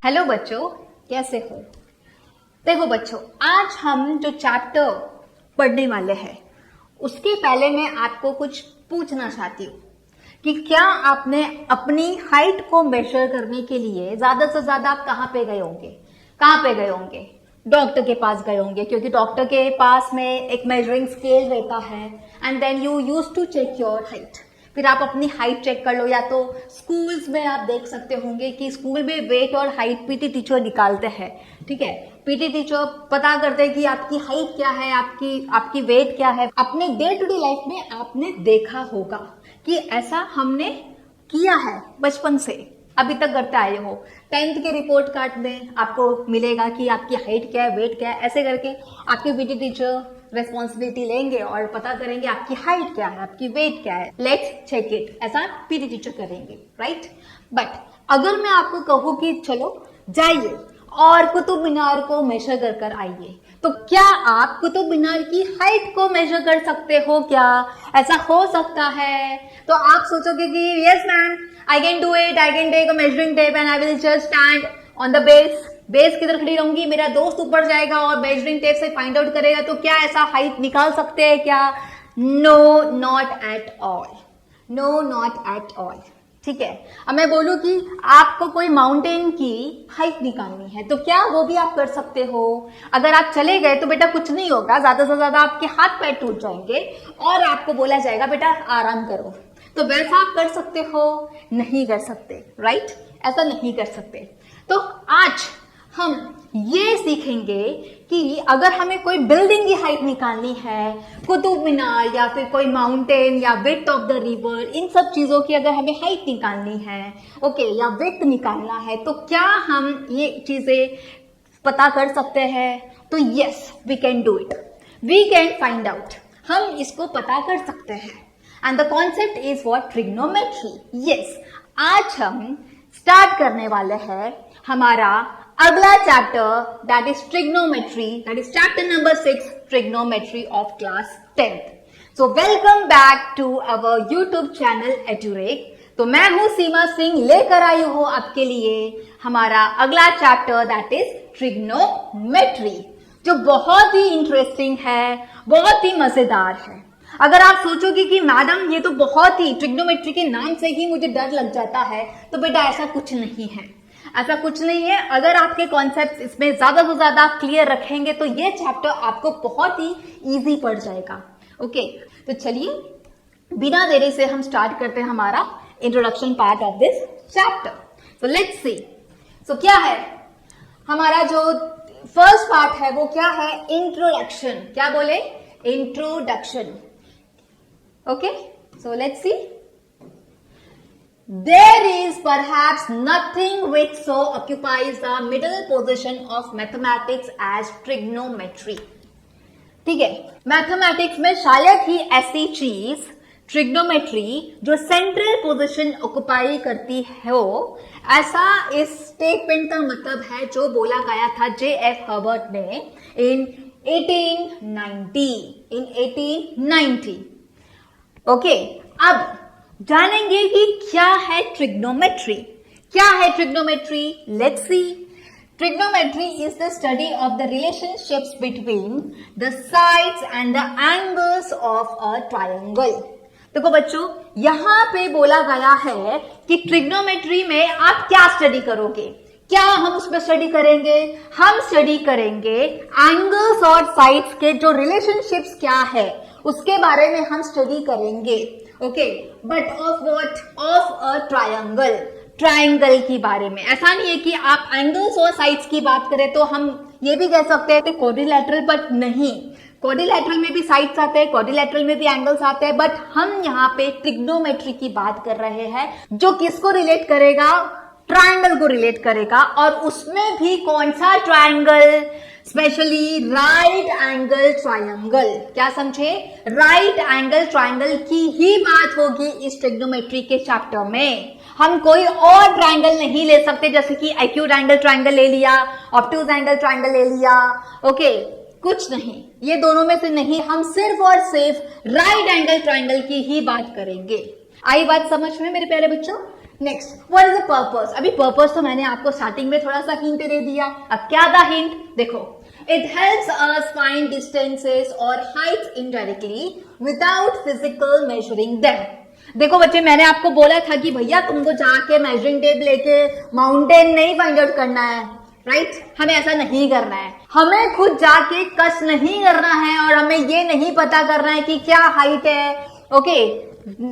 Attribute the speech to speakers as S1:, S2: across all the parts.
S1: Hello बच्चों, कैसे हो? देखो बच्चों, आज हम जो चैप्टर पढ़ने वाले हैं उसके पहले मैं आपको कुछ पूछना चाहती हूँ कि क्या आपने अपनी हाइट को मेजर करने के लिए ज्यादा से ज्यादा आप कहाँ पे गए होंगे? कहाँ पे गए होंगे? डॉक्टर के पास गए होंगे, क्योंकि डॉक्टर के पास में एक मेजरिंग स्केल रहता है and then you use to check your height. फिर आप अपनी हाइट चेक कर लो, या तो स्कूल्स में आप देख सकते होंगे कि स्कूल में वेट और हाइट पीटी टीचर निकालते हैं। ठीक है, पीटी टीचर पता करते हैं कि आपकी हाइट क्या है, आपकी वेट क्या है। अपने डे टू डे लाइफ में आपने देखा होगा कि ऐसा हमने किया है बचपन से अभी तक करते आए हो। 10th के रिपोर्ट कार्ड में आपको मिलेगा कि आपकी हाइट क्या है, वेट क्या है। ऐसे करके आपके पीटी टीचर रेस्पॉन्सिबिलिटी लेंगे और पता करेंगे आपकी हाइट क्या है, आपकी वेट क्या है। लेट्स चेक इट, ऐसा पीटी टीचर करेंगे, राइट? बट अगर मैं आपको कहूँ कि चलो जाइए और कुतुब मीनार को मेजर कर कर आइए, तो क्या आप कुतुब मीनार की हाइट को मेजर कर सकते हो? क्या ऐसा हो सकता है? तो आप सोचोगे कि yes ma'am, I can do it, I can take a measuring tape and I will just stand on the base किधर खड़ी रहूंगी, मेरा दोस्त ऊपर जाएगा और मेजरिंग टेप से फाइंड आउट करेगा। तो क्या ऐसा हाइट निकाल सकते हैं क्या? No, not at all. No, not at all. ठीक है, अब मैं बोलूं कि आपको कोई माउंटेन की हाइट निकालनी है, तो क्या वो भी आप कर सकते हो? अगर आप चले गए तो बेटा कुछ नहीं होगा, ज्यादा से ज्यादा आपके हाथ पैर टूट जाएंगे और आपको बोला जाएगा बेटा आराम करो। तो वैसा आप कर सकते हो? नहीं कर सकते, राइट? ऐसा नहीं कर सकते। तो आज हम ये सीखेंगे कि अगर हमें कोई बिल्डिंग की हाइट निकालनी है, कुतुब मीनार या फिर कोई माउंटेन या विड्थ ऑफ द रिवर, इन सब चीजों की अगर हमें हाइट निकालनी है, ओके, या विड्थ निकालना है, तो क्या हम ये चीजें पता कर सकते हैं? तो yes, we can do it, we can find out. हम इसको पता कर सकते हैं and the concept is what? Trigonometry. Yes, आज हम स्टार्ट करने वाले हैं हमारा अगला chapter, that is trigonometry, that is chapter number 6, trigonometry of class 10th। So welcome back to our YouTube channel एडुरेक। तो मैं हूं सीमा सिंह, लेकर आई हूं आपके लिए हमारा अगला चैप्टर, दैट इज ट्रिग्नोमेट्री, जो बहुत ही इंटरेस्टिंग है, बहुत ही मजेदार है। अगर आप सोचोगे कि मैडम ये तो बहुत ही, ट्रिग्नोमेट्री के नाम से ही मुझे डर लग जाता है, तो बेटा ऐसा कुछ नहीं है, ऐसा कुछ नहीं है। अगर आपके कॉन्सेप्ट इसमें ज्यादा से ज्यादा क्लियर रखेंगे तो ये चैप्टर आपको बहुत ही इजी पड़ जाएगा। ओके, तो चलिए बिना देरी से हम स्टार्ट करते हैं हमारा introduction part of this chapter. तो लेट्स सी, सो क्या है हमारा जो फर्स्ट पार्ट है वो क्या है? इंट्रोडक्शन। क्या बोले? Introduction. Okay, so let's see. There is perhaps nothing which so occupies the middle position of mathematics as trigonometry. ठीक है, मैथमेटिक्स में शायद ही ऐसी चीज ट्रिग्नोमेट्री जो सेंट्रल पोजीशन ऑक्युपाई करती हो, ऐसा इस स्टेटमेंट का मतलब है जो बोला गया था J.F. हर्बर्ट ने इन 1890। ओके, अब जानेंगे कि क्या है ट्रिग्नोमेट्री। क्या है trigonometry? Let's see. Trigonometry is the study of the relationships between the sides and the angles of a triangle. देखो बच्चों, यहां पे बोला गया है कि ट्रिग्नोमेट्री में आप क्या स्टडी करोगे? क्या हम उसमें स्टडी करेंगे? हम स्टडी करेंगे एंगल्स और साइड्स के जो रिलेशनशिप्स क्या है उसके बारे में हम स्टडी करेंगे। Okay, but of what? Of a triangle, triangle की बारे में। ऐसा नहीं है कि आप एंगल्स और साइड्स की बात करें तो हम ये भी कह सकते हैं कि क्वाड्रिलैटरल, बट नहीं, क्वाड्रिलैटरल में भी साइड्स आते हैं, क्वाड्रिलैटरल में भी एंगल्स आते हैं, बट हम यहाँ पे ट्रिग्नोमेट्री की बात कर रहे हैं जो किसको रिलेट करेगा? ट्रायंगल को रिलेट करेगा। और उसमें भी कौन सा triangle? Specially right angle triangle. क्या समझे? राइट एंगल ट्रायंगल की ही बात होगी इस ट्रिग्नोमेट्री के चैप्टर में। हम कोई और ट्रायंगल नहीं ले सकते, जैसे कि एक्यूट एंगल ट्रायंगल ले लिया, ऑब्टूज एंगल ट्रायंगल ले लिया। ओके, कुछ नहीं, ये दोनों में से नहीं, हम सिर्फ और सिर्फ राइट एंगल ट्रायंगल की ही बात करेंगे। आई बात समझ में मेरे प्यारे बच्चों? Next, what is the purpose? अभी पर्पस तो मैंने आपको स्टार्टिंग में थोड़ा सा हिंट दे दिया. अब क्या था हिंट? देखो, it helps us find distances और heights indirectly without physical measuring them. देखो बच्चे, मैंने आपको बोला था कि भैया तुमको जाके मेजरिंग टेप लेके माउंटेन नहीं फाइंड आउट करना है, राइट? हमें ऐसा नहीं करना है. हमें खुद जाके कष्ट नहीं करना है और हमें ये नहीं पता करना है कि क्या हाइट है. Okay,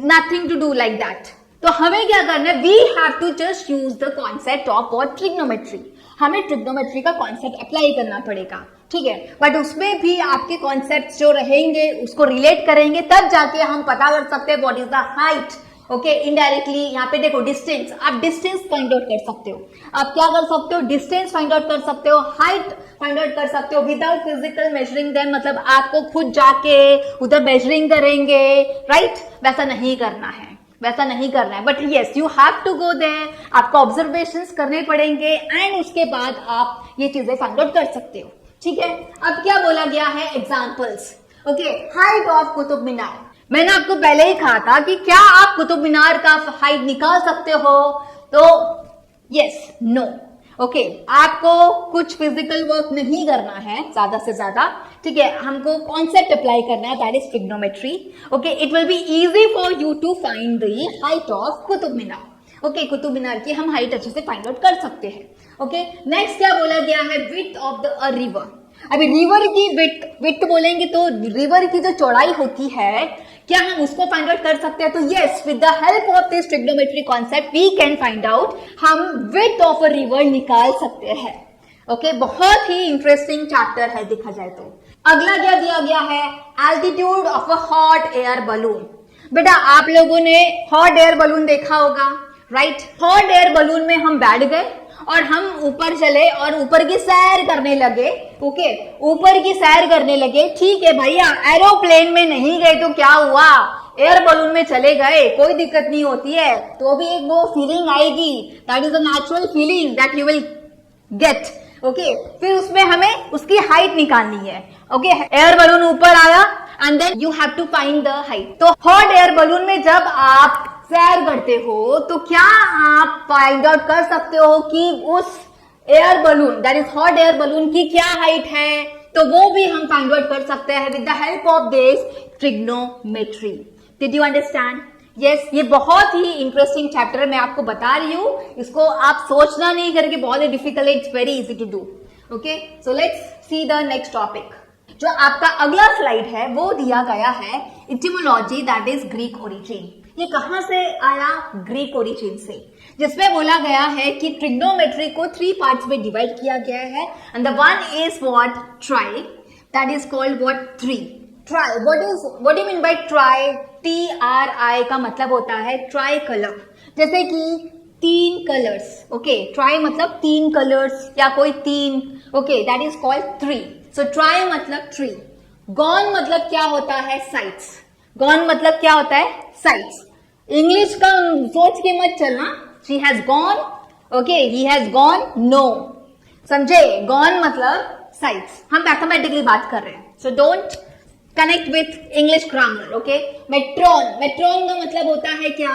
S1: nothing to do like that. तो हमें क्या करना है? We have to just use the concept of what? Trigonometry. हमें ट्रिग्नोमेट्री का कॉन्सेप्ट अप्लाई करना पड़ेगा, ठीक है? बट उसमें भी आपके कॉन्सेप्ट्स जो रहेंगे उसको रिलेट करेंगे, तब जाके हम पता कर सकते हैं what is the height. Okay, indirectly यहाँ पे देखो डिस्टेंस, आप डिस्टेंस फाइंड आउट कर सकते हो. आप क्या कर सकते हो? डिस्टेंस फाइंड आउट कर सकते हो, हाइट फाइंड आउट कर सकते हो विदाउट फिजिकल मेजरिंग देम. मतलब आपको खुद जाके उधर मेजरिंग करेंगे, राइट? वैसा नहीं करना है, वैसा नहीं करना है. But yes, you have to go there. आपको ऑब्जर्वेशंस करने पड़ेंगे एंड उसके बाद आप ये चीजें फाइंड आउट कर सकते हो, ठीक है? अब क्या बोला गया है? Examples. Okay, height of Qutub Minar. मैंने आपको पहले ही कहा था कि क्या आप कुतुब मीनार का हाइट निकाल सकते हो? तो यस, नो. ओके, आपको कुछ फिजिकल वर्क नहीं करना है ज्यादा से ज्यादा, ठीक है? हमको कॉन्सेप्ट अप्लाई करना है, that is trigonometry. Okay, it will be easy for you to find the height of Qutub Minar. Okay, Qutub Minar की हम हाइट अच्छे से फाइंड आउट कर सकते हैं. ओके, नेक्स्ट क्या बोला गया है? Width of the river. अभी रिवर की विड्थ बोलेंगे तो रिवर की जो चौड़ाई होती है, क्या हम उसको फाइंड आउट कर सकते हैं? तो yes, with the help of this trigonometry concept we can find out. हम विड्थ ऑफ अ रिवर निकाल सकते हैं. ओके, बहुत ही इंटरेस्टिंग चैप्टर है देखा जाए तो. अगला क्या दिया गया है? Altitude of a hot air balloon. बेटा, आप लोगों ने हॉट एयर बलून देखा होगा, राइट? हॉट एयर बलून में हम बैठ गए और हम ऊपर चले और ऊपर की सैर करने लगे. ओके, ऊपर की सैर करने लगे, ठीक है भैया. एरोप्लेन में नहीं गए तो क्या हुआ? एयर बलून में चले गए, कोई दिक्कत नहीं होती है. तो भी एक वो फीलिंग आएगी, that is a natural feeling that you will gate. Okay, फिर उसमें हमें उसकी हाइट निकालनी है. ओके, एयर बलून ऊपर आया and then you have to find the height. तो हॉट एयर बलून में जब आप सैर करते हो तो क्या आप फाइंड आउट कर सकते हो कि उस air balloon, that is hot air balloon की क्या हाइट है? तो वो भी हम फाइंड आउट कर सकते हैं with the help of this trigonometry. Did you understand? Yes, ये बहुत ही इंटरेस्टिंग चैप्टर है, मैं आपको बता रही हूं. इसको आप सोचना नहीं करके बहुत ही difficult, it's very easy to do. Okay, so let's see the next topic. जो आपका अगला स्लाइड है वो दिया गया है etymology, that is Greek origin. ये कहां से आया? ग्रीक ओरिजिन से, जिसमें बोला गया है कि ट्रिग्नोमेट्री को 3 पार्ट्स में डिवाइड किया गया है. And the one is what? Try. That is called what? 3. Try, what do you mean bye try? TRI का मतलब होता है ट्राई कलर. जैसे कि 3 कलर्स. ओके, ट्राई मतलब 3 कलर्स या कोई 3. Okay, that is called 3. So try मतलब 3. गॉन मतलब क्या होता है? साइड्स. गॉन मतलब क्या होता है? साइड्स. इंग्लिश का सोच के मत चलना. She has gone, okay, he has gone, no. समझे? गॉन मतलब साइड्स. हम मैथमेटिकली बात कर रहे हैं, so don't connect with English grammar. Okay, metron. Metron का मतलब होता है क्या?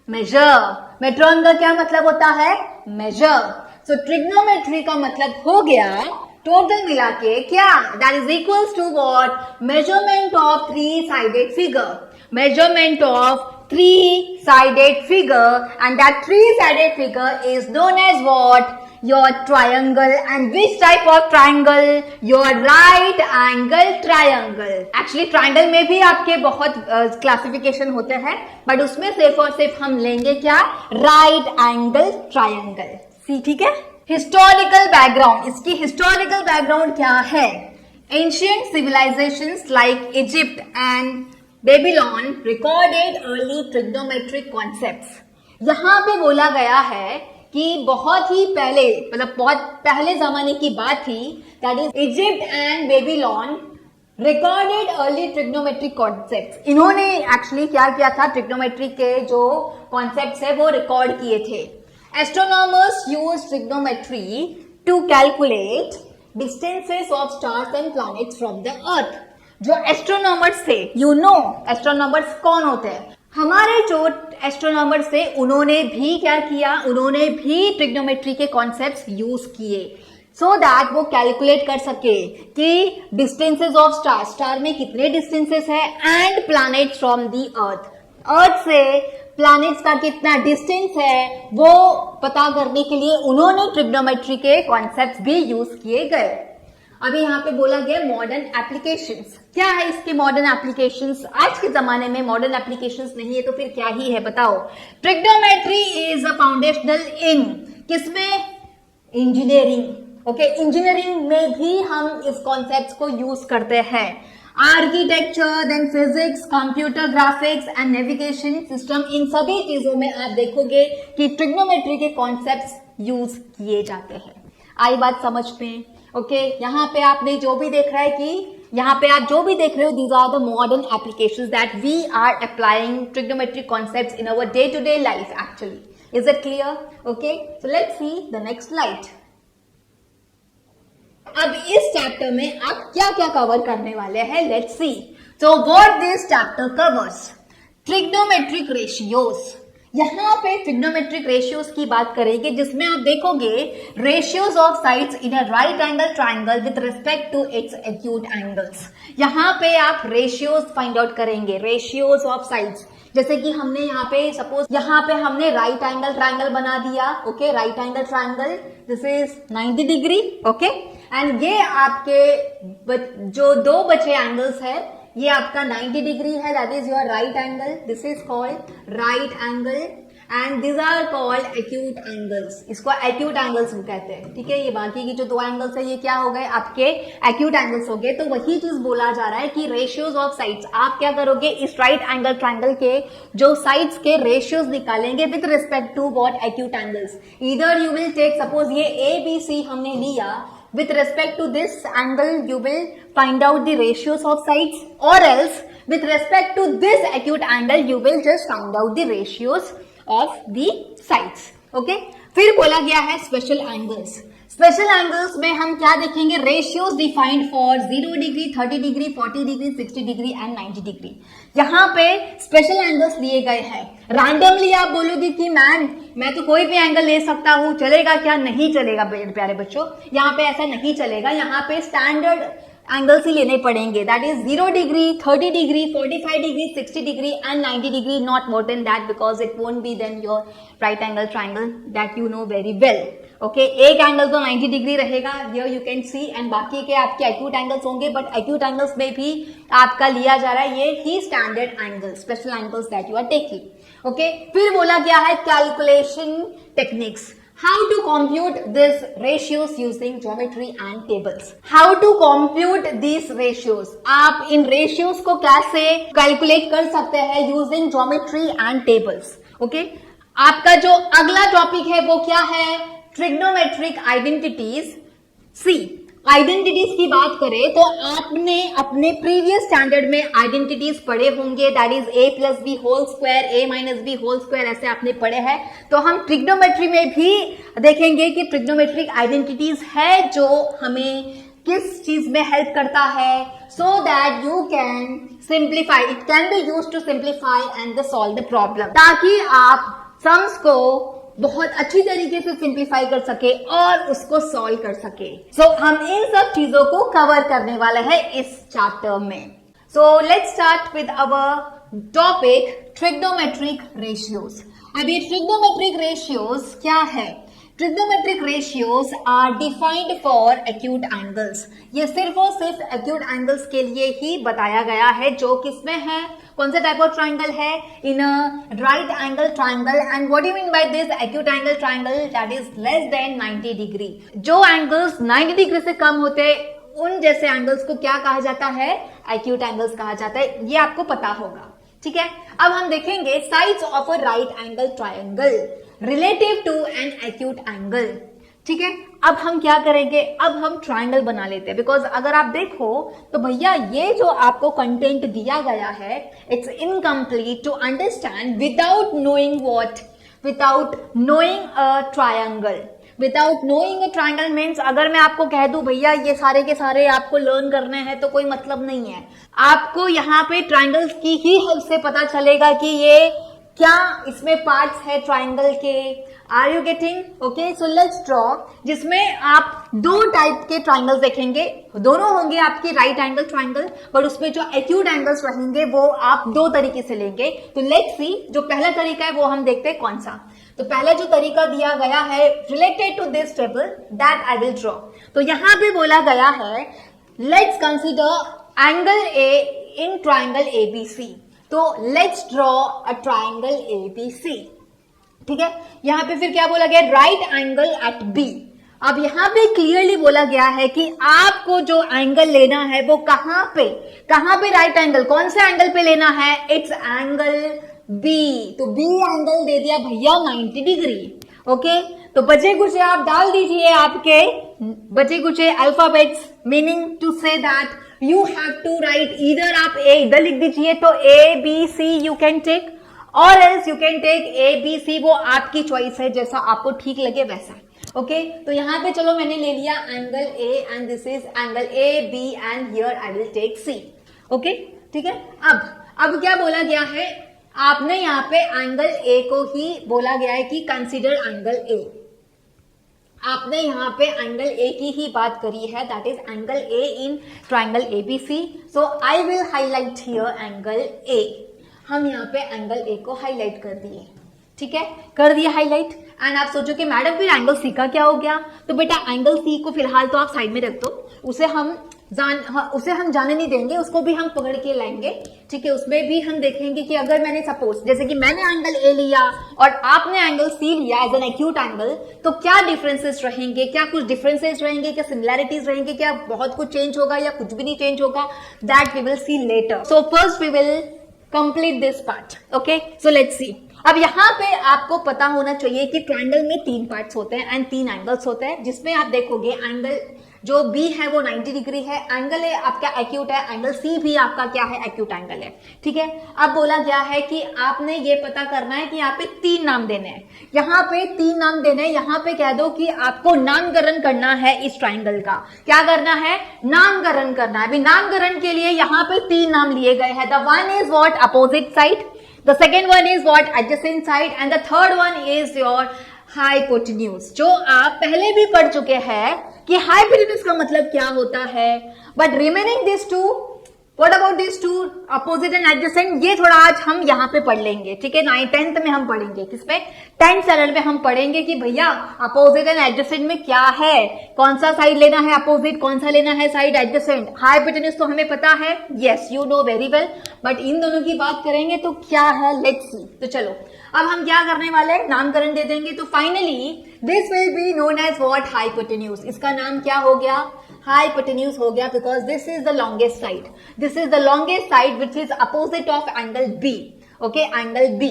S1: मेजर. मेट्रॉन का क्या मतलब होता है? मेजर. सो ट्रिग्नोमेट्री का मतलब हो गया टोटल मिला के क्या? That is equals to what? Measurement of 3-sided figure. Measurement of 3-sided figure, and that 3-sided figure is known as what? Your triangle. And which type of triangle? Your right angle triangle. Actually triangle में भी आपके बहुत classification होते हैं, but उसमें सिर्फ और सिर्फ हम लेंगे क्या? Right angle triangle. सी, ठीक है? Historical background. इसकी हिस्टोरिकल बैकग्राउंड क्या है? Ancient civilisations like Egypt and Babylon recorded early trigonometric concepts. यहाँ पे बोला गया है कि बहुत ही पहले, मतलब बहुत पहले जमाने की बात थी, that is Egypt and Babylon recorded early trigonometric concepts. इन्होंने एक्चुअली क्या किया था? ट्रिग्नोमेट्री के जो कॉन्सेप्ट्स है वो रिकॉर्ड किए थे. Astronomers use trigonometry to calculate distances of stars and planets from the earth. जो एस्ट्रोनॉमर्स थे, यू नो एस्ट्रोनॉमर्स कौन होते हैं? हमारे जो एस्ट्रोनॉमर्स थे उन्होंने भी क्या किया, उन्होंने भी ट्रिग्नोमेट्री के कॉन्सेप्ट्स यूज किए सो दैट वो कैलकुलेट कर सके कि डिस्टेंसेस ऑफ स्टार, स्टार में कितने डिस्टेंसेस है, एंड प्लैनेट्स फ्रॉम दी अर्थ, अर्थ से प्लैनेट्स का कितना डिस्टेंस है वो पता करने के लिए उन्होंने ट्रिग्नोमेट्री के कॉन्सेप्ट्स भी यूज किए गए। अभी यहाँ पे बोला गया मॉडर्न एप्लीकेशंस, क्या है इसके मॉडर्न एप्लीकेशंस? आज के जमाने में मॉडर्न एप्लीकेशंस नहीं है तो फिर क्या ही है बताओ। ट्रिग्नोमेट्री इज अ फाउंडेशनल इन किसमें? इंजीनियरिंग। ओके, इंजीनियरिंग में भी हम इस कॉन्सेप्ट्स को यूज करते हैं। Architecture, then physics, computer graphics and navigation system, इन सभी चीजों में आप देखोगे कि ट्रिग्नोमेट्री के कॉन्सेप्ट्स यूज किए जाते हैं। आई बात समझ में? ओके, यहाँ पे आपने जो भी देख रहा है कि यहाँ पे आप जो भी देख रहे हो, these are the modern applications that we are applying trigonometric concepts in our day to day life actually. Is it clear? Okay, so let's see the next slide. अब इस चैप्टर में आप क्या क्या कवर करने वाले हैं, let's see. So what this chapter covers? Trigonometric ratios. यहां पे ट्रिग्नोमेट्रिक रेशियोज की बात करेंगे जिसमें आप देखोगे ratios of sides in a right angle triangle with respect to its acute angles. यहां पे आप रेशियोज फाइंड आउट करेंगे, रेशियोज ऑफ साइड्स। जैसे कि हमने यहाँ पे सपोज यहाँ पे हमने राइट एंगल ट्राइंगल बना दिया। Okay, right angle triangle, this is 90 degree. Okay, and ये आपके जो दो बचे एंगल्स है, ये आपका 90 डिग्री है, that is your right angle, this is called right angle, and this are called acute angles. इसको एक्यूट एंगल्स कहते हैं। ठीक है, ये बाकी की जो दो एंगल्स है ये क्या हो गए? आपके एक्यूट एंगल्स हो गए। तो वही चीज बोला जा रहा है कि रेशियोज ऑफ साइड्स, आप क्या करोगे, इस राइट एंगल ट्राइंगल के जो साइड्स के रेशियोज निकालेंगे with respect to what? Acute angles. Either you will take, suppose ये ABC हमने लिया, with respect to this angle you will find out the ratios of sides, or else with respect to this acute angle you will just find out the ratios of the sides. Okay, फिर बोला गया है special angles. Special angles में हम क्या देखेंगे? Ratios defined for 0 degree, 30 degree, 40 degree, 60 degree and 90 degree. यहाँ पे स्पेशल एंगल्स लिए गए हैं। रैंडमली आप बोलोगे कि मैं तो कोई भी एंगल ले सकता हूँ, चलेगा क्या? नहीं चलेगा प्यारे बच्चों, यहाँ पे ऐसा नहीं चलेगा। यहाँ पे स्टैंडर्ड एंगल्स ही लेने पड़ेंगे, that is 0 degree, 30 degree, 45 degree, 60 degree and 90 degree, not more than that, because it won't be then your right angle triangle that you know very well. Okay, एक एंगल तो 90 डिग्री रहेगा, हियर यू कैन सी, एंड बाकी के आपके एक्यूट एंगल्स होंगे, बट एक्यूट एंगल्स में भी आपका लिया जा रहा है ये ही standard angles, special angles that you are taking. Okay, फिर बोला गया है calculation techniques, how to compute these ratios using geometry and tables. How to compute these ratios? आप इन ratios को कैसे कैलकुलेट कर सकते हैं using geometry and tables. Okay? आपका जो अगला टॉपिक है वो क्या है? Trigonometric identities. सी, आइडेंटिटीज की बात करें तो आपने अपने प्रीवियस स्टैंडर्ड में आइडेंटिटीज पढ़े होंगे, that is A+B whole square, A-B whole square, ऐसे आपने पढ़े हैं। तो हम ट्रिग्नोमेट्री में भी देखेंगे कि ट्रिग्नोमेट्रिक आइडेंटिटीज है जो हमें किस चीज में हेल्प करता है, so that you can simplify, it can be used to simplify and solve the problem, ताकि आप सम्स को बहुत अच्छी तरीके से सिंप्लीफाई कर सके और उसको सॉल्व कर सके। सो हम इन सब चीजों को कवर करने वाले हैं इस चैप्टर में। So let's start with our topic trigonometric ratios. अब ये ट्रिग्नोमेट्रिक रेशियोज क्या है? Trigonometric ratios are defined for acute angles. ये सिर्फ और सिर्फ एक्यूट एंगल्स के लिए ही बताया गया है, जो किसमें है, कौन सा टाइप ऑफ ट्राइंगल है? In a right angle triangle. And what you mean by this acute angle triangle? That is less than 90 degree. जो एंगल्स 90 डिग्री से कम होते उन जैसे एंगल्स को क्या कहा जाता है? एक्यूट एंगल्स कहा जाता है। ये आपको पता होगा, ठीक है। अब हम देखेंगे sides of a right angle triangle relative to an acute angle, ठीक है। अब हम क्या करेंगे? अब हम ट्राइंगल बना लेते हैं, बिकॉज अगर आप देखो तो भैया ये जो आपको कंटेंट दिया गया है, it's incomplete to understand without knowing what, without knowing a triangle. Without knowing a triangle means अगर मैं आपको कह दूं भैया ये सारे के सारे आपको लर्न करने हैं तो कोई मतलब नहीं है। आपको यहाँ पे ट्राइंगल्स की ही हेल्प से पता चलेगा कि ये क्या इसमें पार्ट्स है ट्राइंगल के। Are you getting? Okay, so let's draw, जिसमें आप दो टाइप के ट्राइंगल्स देखेंगे, दोनों होंगे आपके राइट एंगल ट्राइंगल, बट उसमें जो एक्यूट एंगल्स रहेंगे वो आप दो तरीके से लेंगे। तो लेट्स सी, जो पहला तरीका है वो हम देखते हैं कौन सा। तो पहला जो तरीका दिया गया है related to this table, that I will draw. तो यहां पे बोला गया है let's consider angle A in triangle ABC. तो let's draw a triangle ABC, ठीक है। यहां पे फिर क्या बोला गया? Right angle at B. अब यहां पे क्लियरली बोला गया है कि आपको जो एंगल लेना है वो कहां पे राइट एंगल, कौन से एंगल पे लेना है? It's angle B. तो बी एंगल दे दिया भैया 90 डिग्री। ओके, तो बचे कुछ आप डाल दीजिए, आपके बचे कुछ alphabets, meaning to say that you have to write, इधर आप ए इधर लिख दीजिए तो A B C you can take, और else you can take A B C, वो आपकी चॉइस है, जैसा आपको ठीक लगे वैसा। ओके, तो यहां पे चलो मैंने ले लिया angle A and this is angle A B and here I will take C. Okay, ठीक है। अब क्या बोला गया है? आपने यहाँ पे एंगल ए को ही बोला गया है कि कंसीडर एंगल ए। आपने यहाँ पे एंगल ए की ही बात करी है, that is angle A in triangle ABC. So I will highlight here angle A. हम यहाँ पे एंगल ए को हाईलाइट कर दिए, ठीक है, कर दिया हाईलाइट। एंड आप सोचो कि मैडम फिर एंगल सी का क्या हो गया? तो बेटा एंगल सी को फिलहाल तो आप साइड में रख दो, उसे हम जाने नहीं देंगे, उसको भी हम पकड़ के लाएंगे, ठीक है। उसमें भी हम देखेंगे कि अगर मैंने सपोज जैसे कि मैंने एंगल ए लिया और आपने एंगल सी लिया एज एन एक्यूट एंगल, तो क्या डिफरेंसेस रहेंगे, क्या कुछ डिफरेंसेस रहेंगे, क्या सिमिलैरिटीज रहेंगे, क्या बहुत कुछ चेंज होगा या कुछ भी नहीं चेंज होगा, that we will see later. So first we will complete this part. Okay, so let's see. अब यहाँ पे आपको पता होना चाहिए कि ट्राइंगल में 3 पार्ट्स होते हैं एंड 3 एंगल्स होते हैं, जिसमें आप देखोगे एंगल जो बी है वो 90 डिग्री है, एंगल ए आपका एक्यूट है, एंगल सी भी आपका क्या है? एक्यूट एंगल है, ठीक है। अब बोला गया है कि आपने ये पता करना है कि यहाँ पे 3 नाम देने हैं, यहाँ पे 3 नाम देने हैं। यहाँ पे कह दो कि आपको नामकरण करना है इस ट्राइंगल का। क्या करना है? नामकरण करना है। अभी नामकरण के लिए यहाँ पे 3 नाम लिए गए हैं। The one is what? Opposite side, the second one is what? Adjacent side, and the third one is your hypotenuse, जो आप पहले भी पढ़ चुके हैं कि हाइपोटेन्यूज का मतलब क्या होता है। But remaining this two, what about this two? Opposite and adjacent, ये थोड़ा आज हम यहाँ पे पढ़ लेंगे, ठीक है। 10th में हम पढ़ेंगे, किसमें? 10th स्टैंडर्ड में हम पढ़ेंगे कि भैया अपोजिट एंड एडजेसेंट में क्या है, कौन सा साइड लेना है अपोजिट, कौन सा लेना है साइड एडजेसेंट। हाइपोटेन्यूज तो हमें पता है, yes you know very well, but in दोनों की बात करेंगे तो क्या है, लेट्स सी। तो चलो अब हम क्या करने वाले? नामकरण दे देंगे। तो finally this will be known as what? Hypotenuse. इसका नाम क्या हो गया? हाइपोटेन्यूज हो गया, because this is the longest side, this is the longest side which is opposite of angle B. Okay, angle B,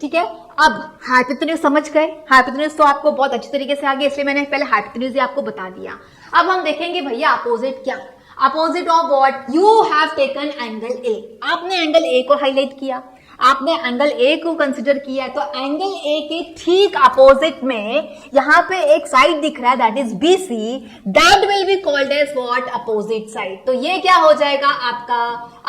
S1: ठीक है। अब हाइपोटेन्यूज समझ गए? हाइपोटेन्यूज तो आपको बहुत अच्छी तरीके से आ गया, इसलिए मैंने पहले हाइपोटेन्यूज ही आपको बता दिया। अब हम देखेंगे भैया अपोजिट क्या? Opposite of what? You have taken angle A. आपने एंगल ए को हाईलाइट किया, आपने एंगल ए को कंसिडर किया, तो एंगल ए के ठीक अपोजिट में यहाँ पे एक साइड दिख रहा है, that is BC, that will be called as what? Opposite side. तो ये क्या हो जाएगा? आपका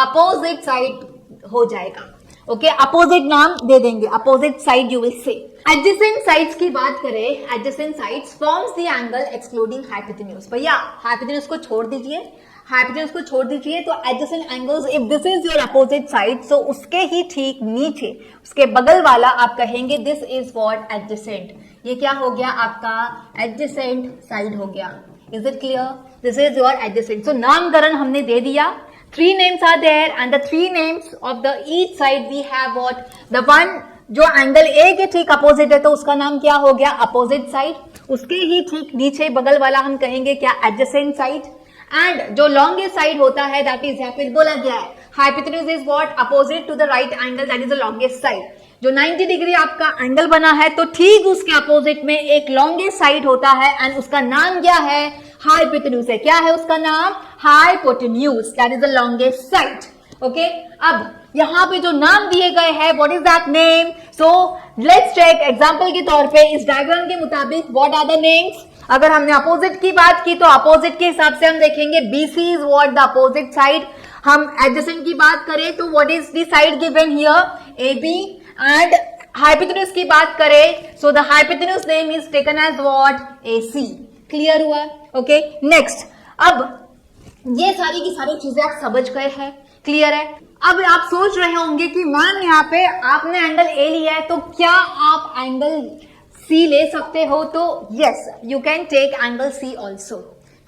S1: अपोजिट साइड हो जाएगा। ओके, अपोजिट नाम दे देंगे, opposite side you will say. Adjacent sides की बात करें, adjacent sides forms the angle excluding hypotenuse. भैया हाइपोटेन्यूज को छोड़ दीजिए, हाइपोटेन्यूज को छोड़ दीजिए, तो adjacent angles, if this is your opposite side, so उसके ही ठीक नीचे, उसके बगल वाला आप कहेंगे दिस इज व्हाट? एडजेसेंट। ये क्या हो गया? आपका एडजेसेंट साइड हो गया। Is it clear? This is your adjacent. So नामकरण हमने दे दिया। 3 names are there and the 3 names of the each side we have what? The one जो एंगल ए के ठीक अपोजिट है तो उसका नाम क्या हो गया? Opposite side. उसके ही ठीक नीचे बगल वाला हम कहेंगे क्या? Adjacent side. एंड जो लॉन्गेस्ट साइड होता है दैट इज, यहाँ पे बोला गया है hypotenuse is what? Opposite to the right angle, that is the longest side. जो 90 डिग्री आपका एंगल बना है तो ठीक उसके अपोजिट में एक लॉन्गेस्ट साइड होता है एंड उसका नाम क्या है? हाइपोटेन्यूज है। क्या है उसका नाम? Hypotenuse, that is the longest side. Okay, अब यहाँ पे जो नाम दिए गए हैं, what is that name? So let's check example के तौर पे इस डायग्राम के मुताबिक व्हाट आर द नेम्स। अगर हमने अपोजिट की बात की तो अपोजिट के हिसाब से हम देखेंगे BC is what the opposite side. हम एडजेसेंट की बात करें तो what is the side given here AB। And hypotenuse की बात करें so the hypotenuse name is taken as what AC। Clear हुआ? ओके नेक्स्ट, अब ये सारी की सारी चीजें आप समझ गए हैं, क्लियर है। अब आप सोच रहे होंगे कि मैम यहाँ पे आपने एंगल A लिया है तो क्या आप एंगल C ले सकते हो? तो yes, you can take angle C also.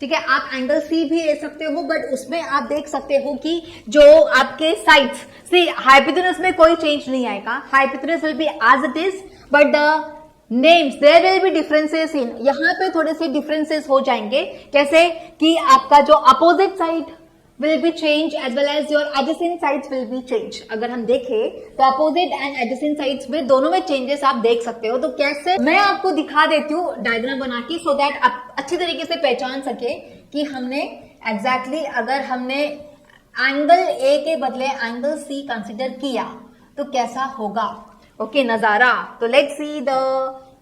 S1: ठीक है, आप एंगल C भी ले सकते हो, बट उसमें आप देख सकते हो कि जो आपके साइड्स सी हाइपोटेन्यूज में कोई चेंज नहीं आएगा, hypotenuse will be as it is, but the names there will be differences in, यहाँ पे थोड़े से डिफरेंसेस हो जाएंगे। कैसे कि आपका जो opposite side will be changed as well as your adjacent sides will be changed। अगर हम देखें तो अपोजिट एंड adjacent sides में दोनों में चेंजेस आप देख सकते हो। तो कैसे, मैं आपको दिखा देती हूँ डायग्राम बना के, सो दैट आप अच्छी तरीके से पहचान सके कि हमने एग्जैक्टली अगर हमने एंगल A के बदले एंगल C कंसिडर किया तो कैसा होगा। ओके, नजारा। तो लेट्स सी द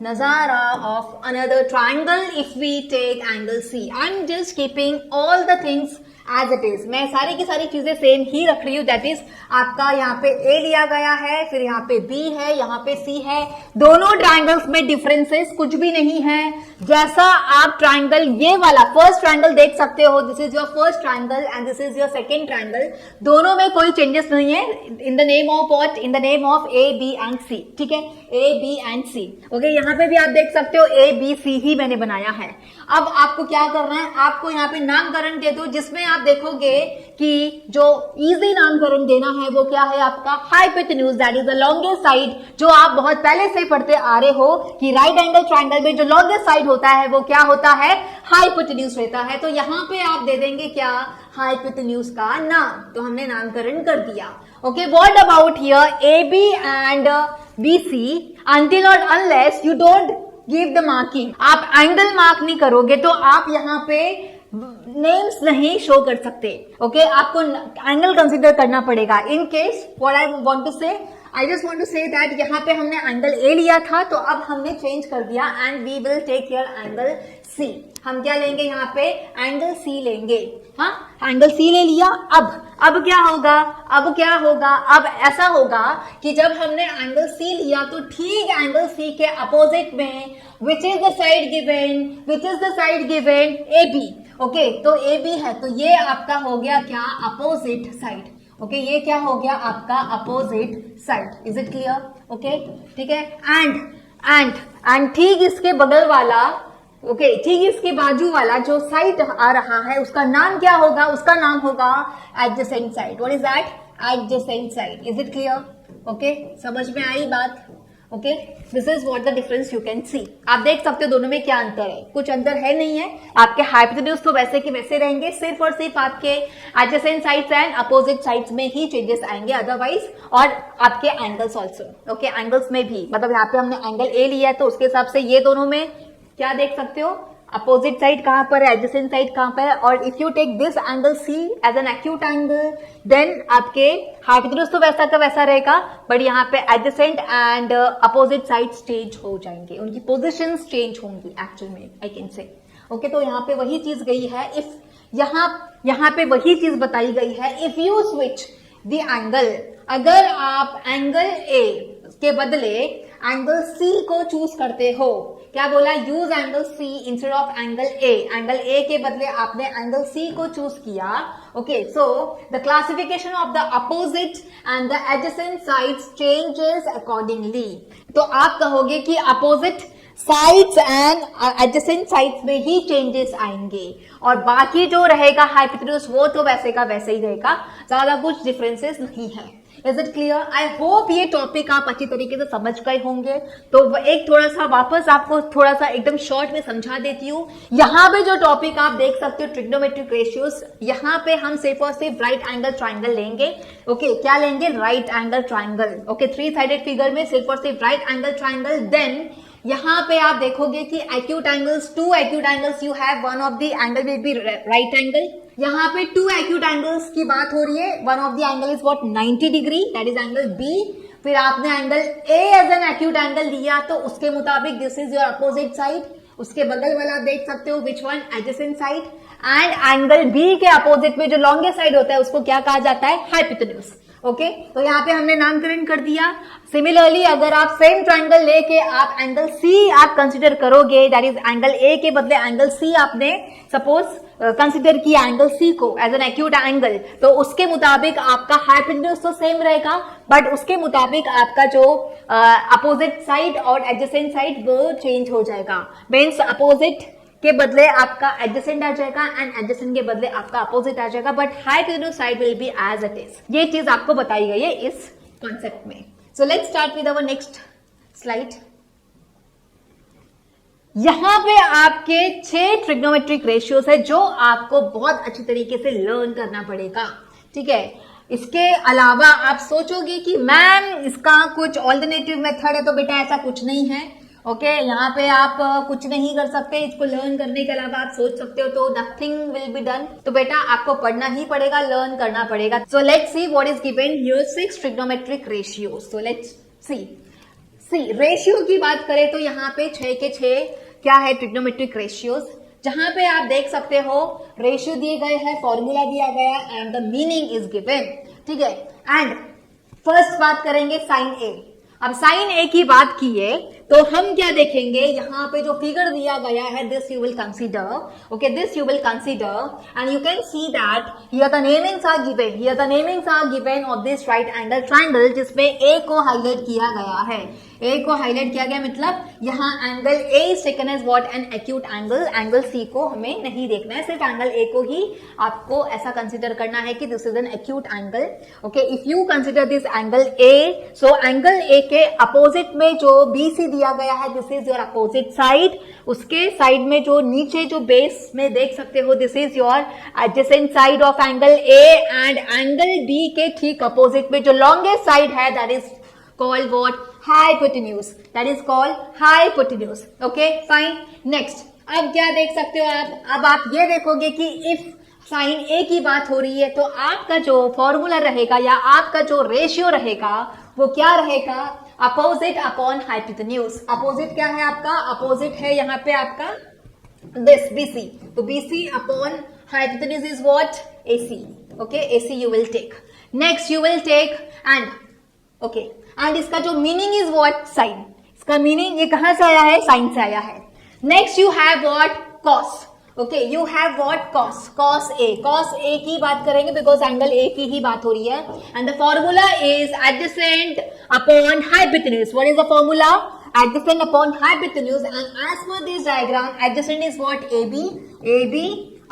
S1: नजारा of another triangle if we take angle C। I am just keeping all the things as it is. मैं सारी की सारी चीजें सेम ही रख रही हूँ। दैट इज आपका यहाँ पे A लिया गया है, फिर यहाँ पे B है, यहाँ पे C है। दोनों ट्राइंगल्स में डिफरेंसेस कुछ भी नहीं है। जैसा आप ट्राइंगल ये वाला फर्स्ट ट्राइंगल देख सकते हो, this is your first triangle and this is your second triangle, दोनों में कोई चेंजेस नहीं है। In the name of what, in the name of A B and C। ठीक है, A B and C। Okay, यहाँ पे भी आप देख सकते हो A B C ही मैंने बनाया है। अब आपको क्या करना है, आपको यहाँ पे नामकरण दे दो, जिसमें आप देखोगे कि जो इजी नामकरण देना है वो क्या है आपका hypotenuse, that is the longest side. जो आप बहुत पहले से पढ़ते आ रहे हो कि राइट एंगल ट्राइंगल में जो लॉन्गेस्ट साइड होता है वो क्या होता है, हाइपोटेन्यूज रहता है। तो यहाँ पे आप दे देंगे क्या, हाइपोटेन्यूज का नाम। तो हमने नामकरण कर दिया। Okay, what about here AB and BC until or unless you don't give the marking। आप एंगल मार्क नहीं करोगे तो आप यहाँ पे नेम्स नहीं शो कर सकते। ओके, आपको एंगल कंसीडर करना पड़ेगा। In case what I want to say, I just want to say that यहाँ पे हमने एंगल A लिया था तो अब हमने चेंज कर दिया and we will take here angle C। हम क्या लेंगे यहाँ पे, एंगल C लेंगे। हाँ, एंगल C ले लिया। अब क्या होगा, अब क्या होगा, अब ऐसा होगा कि जब हमने एंगल C लिया तो ठीक एंगल C के अपोजिट में which is the side given, which is the side given AB। Okay, तो AB है तो ये आपका हो गया क्या, अपोजिट साइड। ओके, ये क्या हो गया आपका opposite side. Is it clear? Okay, ठीक है। एंड ठीक इसके बगल वाला, ओके, ठीक इसके बाजू वाला जो साइड आ रहा है उसका नाम क्या होगा, उसका नाम होगा adjacent side. What is that, adjacent side. Is it clear? Okay, समझ में आई बात? Okay, this is what the difference you can see. आप देख सकते हो दोनों में क्या अंतर है, कुछ अंतर है नहीं है। आपके हाइपोटेन्यूज तो वैसे के वैसे रहेंगे, सिर्फ और सिर्फ आपके adjacent sides and opposite sides में ही चेंजेस आएंगे, अदरवाइज और आपके एंगल्स ऑल्सो। ओके, एंगल्स में भी, मतलब यहाँ पे हमने एंगल A लिया है तो उसके हिसाब से ये दोनों में क्या देख सकते हो, अपोजिट साइड कहां पर है, एडजेसेंट साइड कहां पर है। और if you take this angle C as an acute angle then आपके हाइपोटेन्यूज तो वैसा का वैसा रहेगा, बट यहाँ पे adjacent and opposite sides change हो जाएंगे, उनकी पोजीशंस चेंज होंगी एक्चुअल में, आई कैन से। ओके, तो यहाँ पे वही चीज गई है, इफ यहाँ पे वही चीज बताई गई है, if you switch the angle, अगर आप एंगल A के बदले एंगल C को चूज करते हो, क्या बोला, use angle C instead of angle A। Angle A के बदले आपने एंगल C को चूज किया। Okay, so the classification of the opposite and the adjacent sides changes accordingly. तो आप कहोगे कि opposite sides and adjacent sides में ही चेंजेस आएंगे और बाकी जो रहेगा हाइपोटेन्यूज वो तो वैसे का वैसे ही रहेगा, ज्यादा कुछ डिफरेंसेस नहीं है। Is it clear? I hope ये टॉपिक आप अच्छी तरीके से समझ गए होंगे। तो एक थोड़ा सा वापस आपको थोड़ा सा एकदम शॉर्ट में समझा देती हूँ। यहाँ पे जो टॉपिक आप देख सकते हो ट्रिग्नोमेट्रिक रेशियोज, यहाँ पे हम सिर्फ और सिर्फ राइट एंगल ट्राइंगल लेंगे। ओके, क्या लेंगे, right angle triangle. Okay, 3 sided figure में सिर्फ और सिर्फ राइट एंगल ट्राइंगल। देन यहाँ पे आप देखोगे कि acute angles, 2 acute angles you have, one of the angle will be right angle. यहाँ पे 2 एक्यूट एंगल्स की बात हो रही है, one of the angle is what, 90 degree, that is angle B। फिर आपने angle A as an acute angle लिया तो उसके मुताबिक this is your opposite side, उसके बगल वाला आप देख सकते हो which one, adjacent side. And angle B के अपोजिट में जो लॉन्गेस्ट साइड होता है उसको क्या कहा जाता है, हाइपोटेन्यूज। ओके, तो यहाँ पे हमने नामकरण कर दिया। सिमिलरली अगर आप सेम ट्राइंगल लेके आप एंगल सी आप कंसिडर करोगे, दैट इज एंगल ए के बदले एंगल सी आपने सपोज कंसिडर किया एंगल सी को एज एन एक्यूट एंगल, तो उसके मुताबिक आपका हाइपोटेन्यूज तो सेम रहेगा, बट उसके मुताबिक आपका जो अपोजिट साइड और एडजेसेंट साइड वो चेंज हो जाएगा। मीन्स अपोजिट के बदले आपका एडजेसेंट आ जाएगा एंड एडजेसेंट के बदले आपका अपोजिट आ जाएगा, but hypotenuse side will be as it is. ये चीज आपको बताई गई है इस कॉन्सेप्ट में। So let's start with our next slide. यहां पे आपके 6 ट्रिग्नोमेट्रिक रेशियोज है जो आपको बहुत अच्छी तरीके से लर्न करना पड़ेगा। ठीक है, इसके अलावा आप सोचोगे कि मैम इसका कुछ ऑल्टरनेटिव मेथड है, तो बेटा ऐसा कुछ नहीं है। ओके, यहाँ पे आप कुछ नहीं कर सकते, इसको लर्न करने के अलावा आप सोच सकते हो तो नथिंग विल बी डन। तो बेटा आपको पढ़ना ही पड़ेगा, लर्न करना पड़ेगा। सो let's see what is given here 6 trigonometric ratios. So let's C ratio की बात करें तो यहाँ पे 6 के 6 क्या है, ट्रिग्नोमेट्रिक रेशियोज, जहां पे आप देख सकते हो रेशियो दिए गए हैं, फॉर्मूला दिया गया and the meaning is given. ठीक है, एंड फर्स्ट बात करेंगे साइन ए। अब साइन ए की बात किए तो हम क्या देखेंगे, यहाँ पे जो फिगर दिया गया है this you will consider, okay, this you will consider and you can see that here the namings are given, here the namings are given of this right angle triangle, जिसमें ए को highlight किया गया है। ए को highlight किया गया मतलब यहाँ angle A is taken as what, an acute angle. Angle C को हमें नहीं देखना है, सिर्फ एंगल ए को ही आपको ऐसा कंसीडर करना है कि this is an acute angle. Okay, if you consider this angle A, so angle A के अपोजिट में जो बी सी दिया गया है this is your opposite side. उसके साइड में जो नीचे जो बेस में देख सकते हो this is your adjacent side of angle A, and angle B के ठीक अपोजिट में जो लॉन्गेस्ट साइड है that is called what, hypotenuse, that is called hypotenuse. Okay, fine. Next, अब क्या देख सकते हो आप, अब आप ये देखोगे कि इफ साइन ए की बात हो रही है तो आपका जो फॉर्मूला रहेगा या आपका जो रेशियो रहेगा वो क्या रहेगा, अपोजिट अपॉन हाइपोटेन्यूज। अपोजिट क्या है आपका, अपोजिट है यहाँ पे आपका दिस BC, तो BC upon hypotenuse is what, AC. Okay, AC you will take. Next you will take and okay, and इसका जो मीनिंग इज व्हाट, साइन। इसका मीनिंग ये कहां से आया है, साइन से आया है। Next you have what, cos. Okay, you have what, cos, cos A. Cos A की बात करेंगे बिकॉज एंगल ए की ही बात हो रही है and the formula is adjacent upon hypotenuse. What is the formula, adjacent upon hypotenuse, and as per this diagram adjacent is what, AB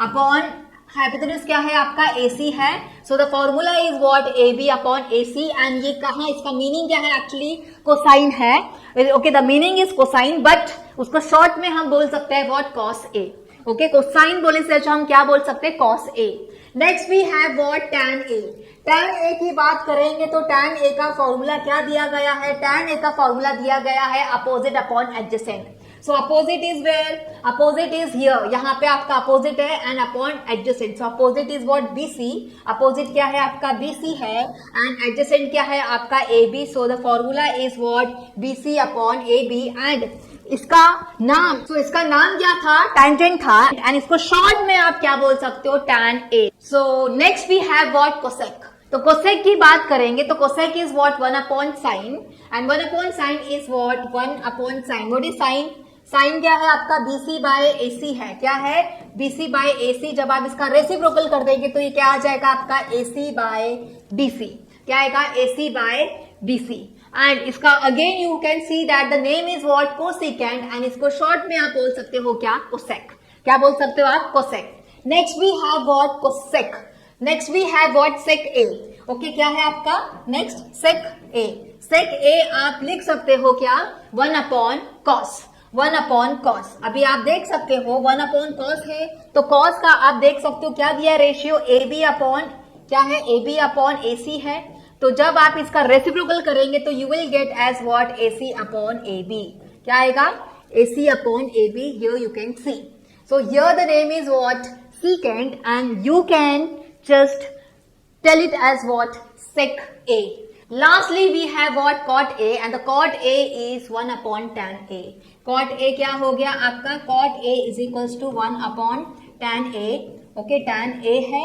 S1: upon hypotenuse क्या है आपका, AC है। So the formula is what, AB upon AC, and ये कहा इसका meaning क्या है, actually cosine है। Okay, the meaning is cosine, but उसको शॉर्ट में हम बोल सकते हैं what, cos A। Okay, cosine बोले से अच्छा हम क्या बोल सकते हैं, cos A। Next we have what, tan A। Tan A की बात करेंगे तो टैन A का फॉर्मूला क्या दिया गया है, टैन A का फॉर्मूला दिया गया है opposite upon adjacent. So opposite is where, opposite is here, यहाँ पे आपका अपोजिट है and upon adjacent. So opposite is what, BC। Opposite क्या है आपका, BC है एंड एडजेसेंट क्या है आपका, AB। So the formula is what, BC upon AB, and इसका नाम, तो इसका नाम क्या था, टैंजेंट था, एंड इसको शॉर्ट में आप क्या बोल सकते हो, tan A। So next we have what, cosec. तो कोसेक की बात करेंगे तो cosec is what, 1 upon sine, and 1 upon sine is what, 1 upon sine. What is sine, sine क्या है आपका, BC बाय AC है। क्या है, BC बाय AC। जब आप इसका रेसिप्रोकल कर देंगे तो ये क्या आ जाएगा आपका, AC बाय BC। क्या आएगा, AC बाय BC। एंड इसका again you can see that the name is what, cosecant, and इसको शॉर्ट में आप बोल सकते हो क्या, कोसेक। क्या बोल सकते हो आप, cosec. Next we have what, cosec. Next we have what, sec A। Okay, क्या है आपका next, sec A। Sec A आप लिख सकते हो क्या, 1 अपॉन कॉस, 1 अपॉन कॉस। अभी आप देख सकते हो 1 अपॉन कॉस है तो कॉस का आप देख सकते हो क्या दिया, रेशियो AB अपॉन क्या है, AB अपॉन AC है। तो जब आप इसका रेसिप्रोकल करेंगे तो you will get as what, AC upon AB। क्या आएगा, AC upon AB। Here you can see, so here the name is what, secant, and you can just tell it as what, sec A. Lastly, we have what? Cot A, and the cot A is 1 upon tan A. Cot A क्या हो गया आपका? Cot A is equals to 1 upon tan A. Okay, tan A है,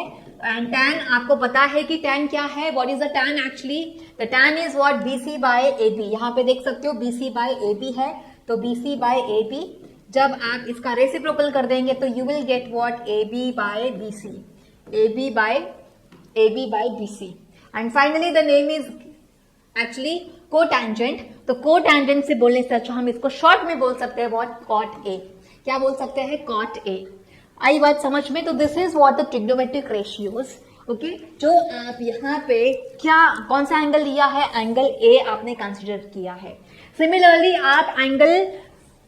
S1: and tan आपको पता है कि tan क्या है? What is the tan actually? The tan is what? BC by AB. यहाँ पे देख सकते हो BC by AB है, तो BC by AB जब आप इसका रेसिप्रोकल कर देंगे तो you will get what? AB by BC. AB by BC. And finally the name is actually cotangent. तो कोटेंजेंट से बोलने से अच्छा हम इसको शॉर्ट में बोल सकते हैं व्हाट? Cot A. क्या बोल सकते हैं? Cot A. आई बात समझ में? तो this is what the trigonometric ratios. Okay, जो आप यहाँ पे क्या कौन सा एंगल लिया है? एंगल ए आपने कंसिडर किया है. सिमिलरली आप एंगल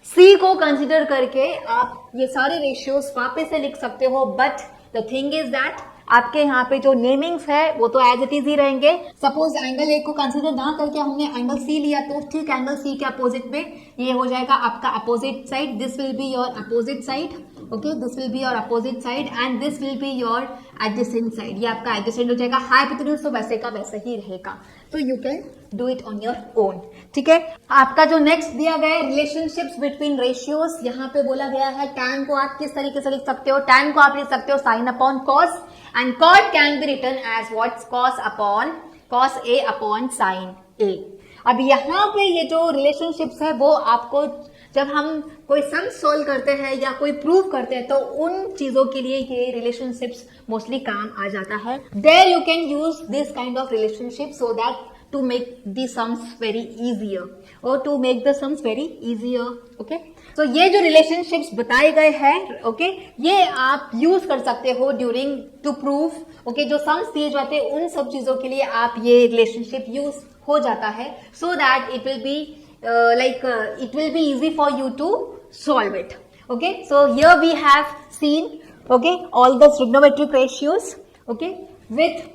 S1: सी को कंसिडर करके आप ये सारे रेशियोज वापस से लिख सकते हो. But the thing is that आपके यहाँ पे जो नेमिंग्स है वो तो एज इट इज ही रहेंगे. सपोज एंगल ए को कंसीडर ना करके हमने एंगल सी लिया तो ठीक एंगल सी के अपोजिट में ये हो जाएगा आपका opposite side. This will be your opposite side. Okay, this will be your opposite side and this will be your adjacent side. ये आपका एडजेसेंट हो जाएगा. हाइपोटेन्यूज तो वैसे का वैसे ही रहेगा. तो you can do it on your own. ठीक है, आपका जो नेक्स्ट दिया गया है रिलेशनशिप्स बिटवीन रेशियोज, यहाँ पे बोला गया है tan को आप किस तरीके से लिख सकते हो? tan को आप लिख सकते हो sin upon cos, and cot can be written as what? cos A upon sin A. अब यहाँ पे ये जो रिलेशनशिप्स है वो आपको जब हम कोई सम सोल्व करते हैं या कोई प्रूव करते हैं तो उन चीजों के लिए ये रिलेशनशिप्स मोस्टली काम आ जाता है. There you can use this kind of relationship so that to make the sums very easier or to make the sums very easier. Okay, so ये जो relationships बताए गए हैं, okay, ये आप use कर सकते हो during to prove. Okay, जो sums दिए जाते हैं उन सब चीजों के लिए आप ये relationship use हो जाता है so that it will be it will be easy for you to solve it. Okay, so here we have seen okay all the trigonometric ratios okay with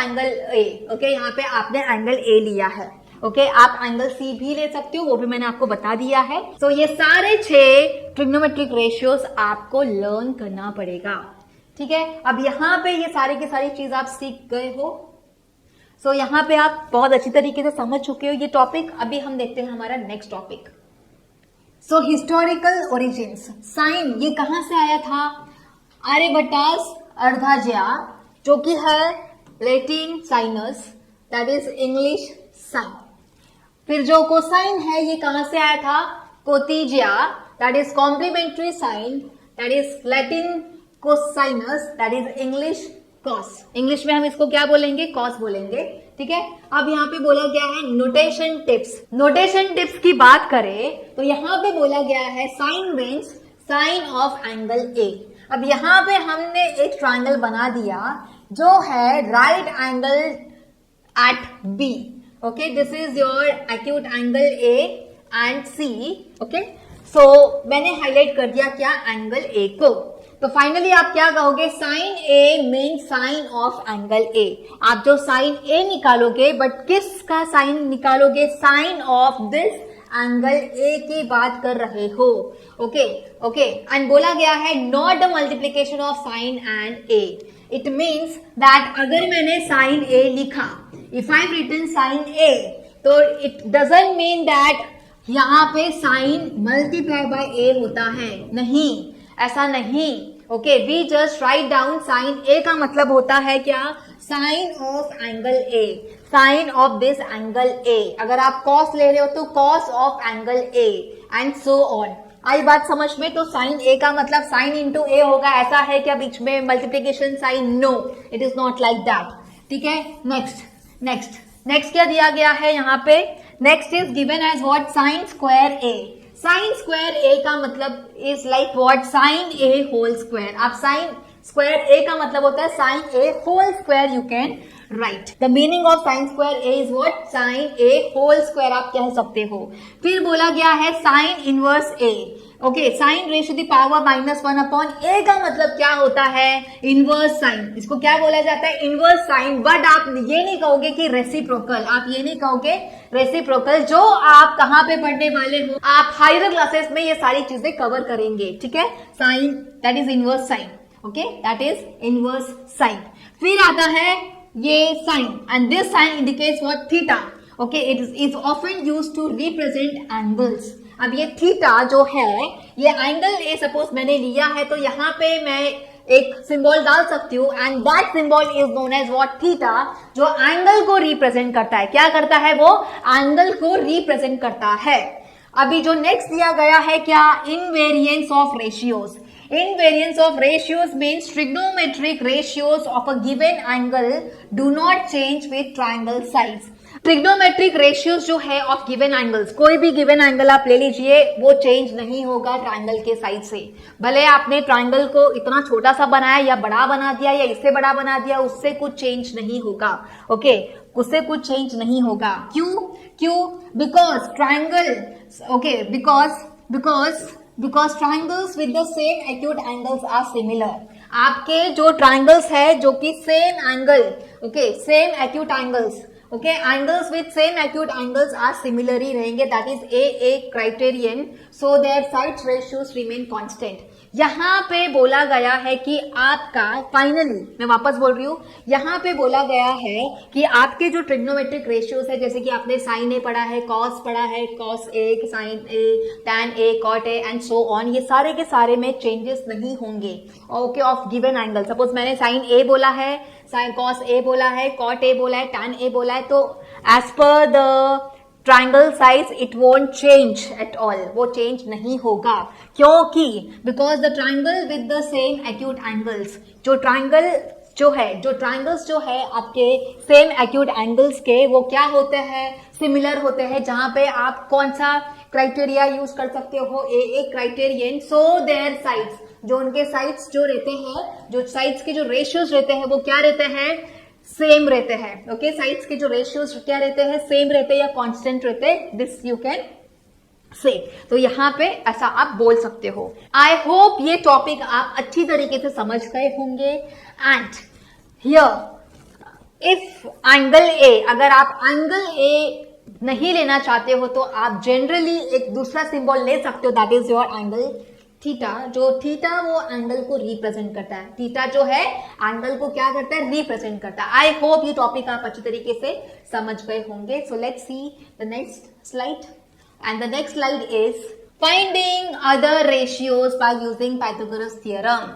S1: angle A. okay, यहाँ पे आपने angle A लिया है. Okay, आप angle C भी ले सकते हो, वो भी मैंने आपको बता दिया है. तो ये सारे 6 ट्रिग्नोमेट्रिक रेशियोज आपको लर्न करना पड़ेगा. ठीक है, अब यहाँ पे ये सारी की सारी चीज आप सीख गए हो. सो यहाँ पे आप बहुत अच्छी तरीके से समझ चुके हो ये टॉपिक. अभी हम देखते हैं हमारा next topic. So historical origins. Sine ये कहाँ से आया था? आर्यभट्टास अर्धाज्या, जो कि है Latin sinus, that is English sine. फिर जो कोसाइन है ये कहां से आया था? कोटिजिया, that is complementary sine, that is Latin cosinus, that is English cos. English में हम इसको क्या बोलेंगे? कॉस बोलेंगे. ठीक है, अब यहाँ पे बोला गया है नोटेशन टिप्स. नोटेशन टिप्स की बात करें तो यहाँ पे बोला गया है sine means sine of angle A. अब यहाँ पे हमने एक ट्रायंगल बना दिया जो है right angle at B. Okay, this is your acute angle A and C. Okay, so मैंने हाईलाइट कर दिया क्या? एंगल ए को. तो फाइनली आप क्या कहोगे? Sine A mean sine of angle A. आप जो साइन ए निकालोगे, बट किसका साइन निकालोगे? Sine of this angle A की बात कर रहे हो. ओके ओके, एंड बोला गया है not the multiplication of sine and A. It means that अगर मैंने साइन ए लिखा, इफ आई रिटन साइन ए, तो इट डजंट मीन दैट यहाँ पे साइन मल्टीप्लाई बाय ए होता है. नहीं, ऐसा नहीं. Okay, we just write down sine A का मतलब होता है क्या? Sine of angle A, sine of this angle A. अगर आप कॉस ले रहे हो तो cos of angle A and so on. आई बात समझ में? तो साइन ए का मतलब साइन इंटू ए होगा. ऐसा है क्या बीच में multiplication sine? No, it is not like that. ठीक है, नेक्स्ट क्या दिया गया है यहाँ पे? Next is given as what? Sine square A. Sine square A का मतलब is like what? Sine A whole square. आप साइन स्क्वायर ए का मतलब होता है sine A whole square. You can write the meaning of sine square A is what? Sine A whole square आप कह सकते हो. फिर बोला गया है sine inverse A. Okay, sine raise to the power -1 upon A का मतलब क्या होता है? Inverse sine. इसको क्या बोला जाता है? Inverse sign. बट आप ये नहीं कहोगे कि रेसिप्रोकल. आप ये नहीं कहोगे रेसिप्रोकल. जो आप कहाँ पे पढ़ने वाले हो, आप हायर क्लासेस में ये सारी चीजें कवर करेंगे. ठीक है, sine that is inverse sine. Okay, that is inverse sine. फिर आता है ये sine, and this sine indicates what, theta. Okay, it is often used to represent angles. अब ये थीटा जो है, ये एंगल ए सपोज मैंने लिया है, तो यहाँ पे मैं एक सिंबल डाल सकती हूँ, and that symbol is known as what, theta, जो एंगल को रिप्रेजेंट करता है. क्या करता है वो? एंगल को रिप्रेजेंट करता है. अभी जो नेक्स्ट दिया गया है क्या, invariance of ratios. Invariance of ratios means trigonometric ratios of a given angle do not change with triangle size. Trigonometric ratios जो है ऑफ गिवन एंगल्स, कोई भी गिवन एंगल आप ले लीजिए, वो चेंज नहीं होगा ट्राइंगल के साइज से. भले आपने ट्राइंगल को इतना छोटा सा बनाया या बड़ा बना दिया या इससे बड़ा बना दिया, उससे कुछ चेंज नहीं होगा. ओके, उससे कुछ चेंज नहीं होगा. क्यों? Because triangle, okay, because triangles with the same acute angles are similar. आपके जो ट्राइंगल्स है जो कि same angle, okay, same acute angles, okay, angles with same acute angles are similar ही रहेंगे. That is a criterion, so their side ratios remain constant. यहाँ पे बोला गया है कि आपका फाइनली, मैं वापस बोल रही हूं, यहाँ पे बोला गया है कि आपके जो ट्रिग्नोमेट्रिक रेशियोज है, जैसे कि आपने साइन ए पढ़ा है, कॉस पढ़ा है, cos A, sine A, tan A, cot A and so on, ये सारे के सारे में चेंजेस नहीं होंगे. Okay, of given angle. Suppose मैंने साइन ए बोला है, साइन कॉस ए बोला है, कॉट ए बोला है, टैन ए बोला है, तो as per the triangle size it won't change at all, वो चेंज नहीं होगा. क्योंकि because the triangle with the same acute angles, जो ट्राइंगल्स जो है आपके सेम एक्यूट एंगल्स के, वो क्या होते हैं, सिमिलर होते हैं. जहां पे आप कौन सा क्राइटेरिया यूज कर सकते हो, ए क्राइटेरियन, सो देयर साइड्स, जो उनके साइड्स जो रहते हैं, जो साइड्स के जो रेशियोज रहते हैं, वो क्या रहते हैं, सेम रहते हैं. ओके, साइड्स के जो रेशियोज क्या रहते हैं, सेम रहते हैं या कांस्टेंट रहते हैं. This you can say. तो यहाँ पे ऐसा आप बोल सकते हो. आई होप ये टॉपिक आप अच्छी तरीके से समझ गए होंगे. And here if angle A, अगर आप एंगल ए नहीं लेना चाहते हो तो आप जनरली एक दूसरा सिंबल ले सकते हो, that is your angle theta. जो थीटा वो एंगल को रिप्रेजेंट करता है. थीटा जो है एंगल को क्या करता है, रिप्रेजेंट करता है. आई होप ये टॉपिक आप अच्छी तरीके से समझ गए होंगे. सो let's see the next slide. And the next slide is finding other ratios by using Pythagoras theorem.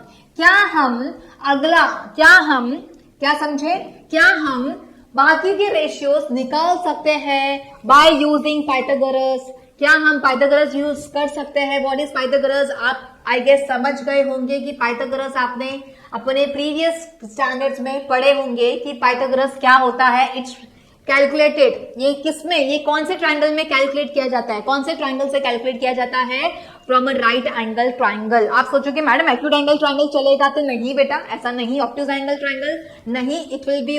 S1: क्या समझे, क्या हम बाकी के रेशियोज निकाल सकते हैं बाय यूजिंग पाइथागोरस. क्या हम पाइथागोरस यूज कर सकते हैं. व्हाट इज पाइथागोरस, आप आई गेस समझ गए होंगे कि पाइथागोरस आपने अपने प्रीवियस स्टैंडर्ड्स में पढ़े होंगे कि पाइथागोरस क्या होता है. It's calculated. ये किसमें, ये कौन से ट्राइंगल में कैलकुलेट किया जाता है, कौन से ट्राइंगल से कैलकुलेट किया जाता है, from a right angle triangle. आप सोचोगे मैडम एक्यूट एंगल ट्राइंगल चलेगा, तो नहीं बेटा, ऐसा नहीं. ऑब्ट्यूज एंगल ट्राइंगल नहीं, it will B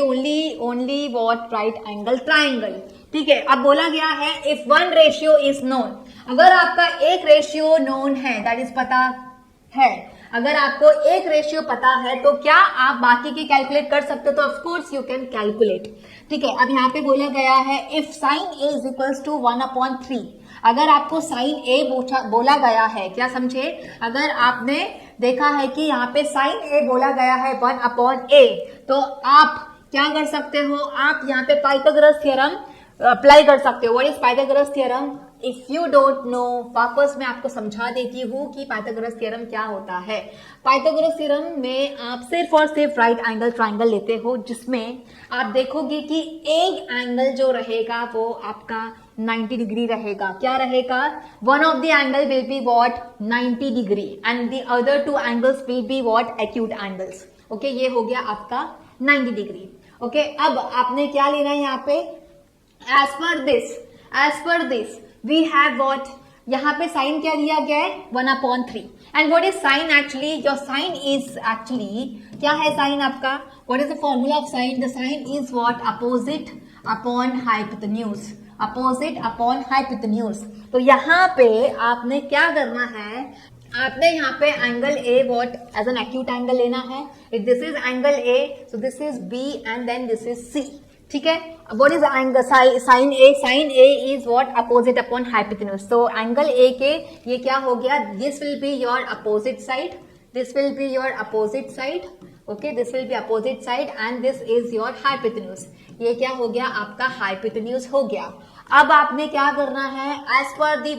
S1: only what, right angle triangle. ठीक है. अब बोला गया है if one ratio is known, अगर आपका एक रेशियो नोन है, दैट इज पता है, अगर आपको एक रेशियो पता है तो क्या आप बाकी की कैलकुलेट कर सकते हो, तो of course you can calculate. ठीक है. अब यहाँ पे बोला गया है if sine A is equals to 1/3. अगर आपको साइन ए बोला गया है, क्या समझे, अगर आपने देखा है कि यहाँ पे साइन ए बोला गया है 1/a, तो आप क्या कर सकते हो, आप यहाँ पे पाइथागोरस थ्योरम अप्लाई कर सकते हो. What is Pythagoras theorem, if you don't know, वापस मैं आपको समझा देती हूँ कि पाइथागोरस थ्योरम क्या होता है. पाइथागोरस थ्योरम में आप सिर्फ और सिर्फ राइट एंगल ट्राइंगल लेते हो, जिसमें आप देखोगे कि एक एंगल जो रहेगा वो आपका 90 डिग्री रहेगा. क्या रहेगा, one of the angle will be what, 90 degree, and the other two angles will be what, acute angles. Okay, ये हो गया आपका 90 डिग्री. ओके, अब आपने क्या लेना है यहाँ पे, as per this we have what, यहाँ पे साइन क्या दिया गया है, 1/3. And what is sine actually, your sine is actually, क्या है साइन आपका, what is the formula of sine, the sine is what, opposite upon hypotenuse, opposite upon hypotenuse. तो यहाँ पे आपने क्या करना है, आपने यहाँ पे angle A what as an acute angle लेना है. If this is angle A, so this is B and then this is C. ठीक है. What is angle sine A, sine A is what, opposite upon hypotenuse. तो angle A के ये क्या हो गया, this will be your opposite side, this will be your opposite side. Okay, this will be opposite side and this is your hypotenuse. ये क्या हो गया, आपका hypotenuse हो गया. अब आपने क्या करना है, as per the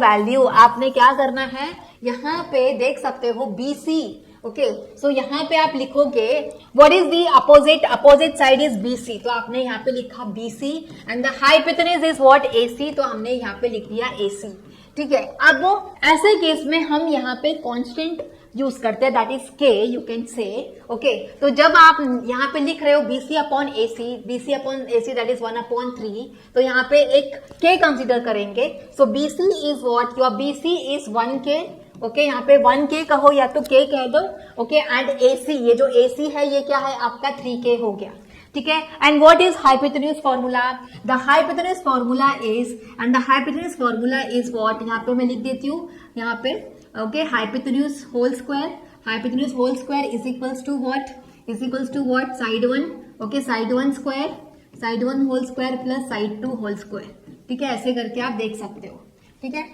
S1: value आपने क्या करना है, यहाँ पे देख सकते हो BC. ओके, सो यहाँ पे आप लिखोगे what is the opposite side is BC, तो आपने यहाँ पे लिखा BC and the hypotenuse is what AC, तो हमने यहाँ पे लिख दिया AC. ठीक है, अब ऐसे केस में हम यहाँ पे कांस्टेंट यूज करते हैं, that is K, you can say. Okay, तो जब आप यहाँ पे लिख रहे हो BC upon AC that is 1/3, तो यहाँ पे एक K कंसिडर करेंगे. सो BC is what, your BC is 1K. Okay, यहाँ पे 1K कहो या तो K कह दो. ओके, एंड AC, ये जो AC है ये क्या है आपका 3K हो गया. ठीक है, and what is hypotenuse formula, the hypotenuse formula is, and the hypotenuse formula is what, यहाँ पे मैं लिख देती हूँ यहाँ पे. Okay, hypotenuse whole square is equals to what, side 1. Okay, side 1 whole square plus side 2 whole square. ठीक है, ऐसे करके आप देख सकते हो. ठीक है,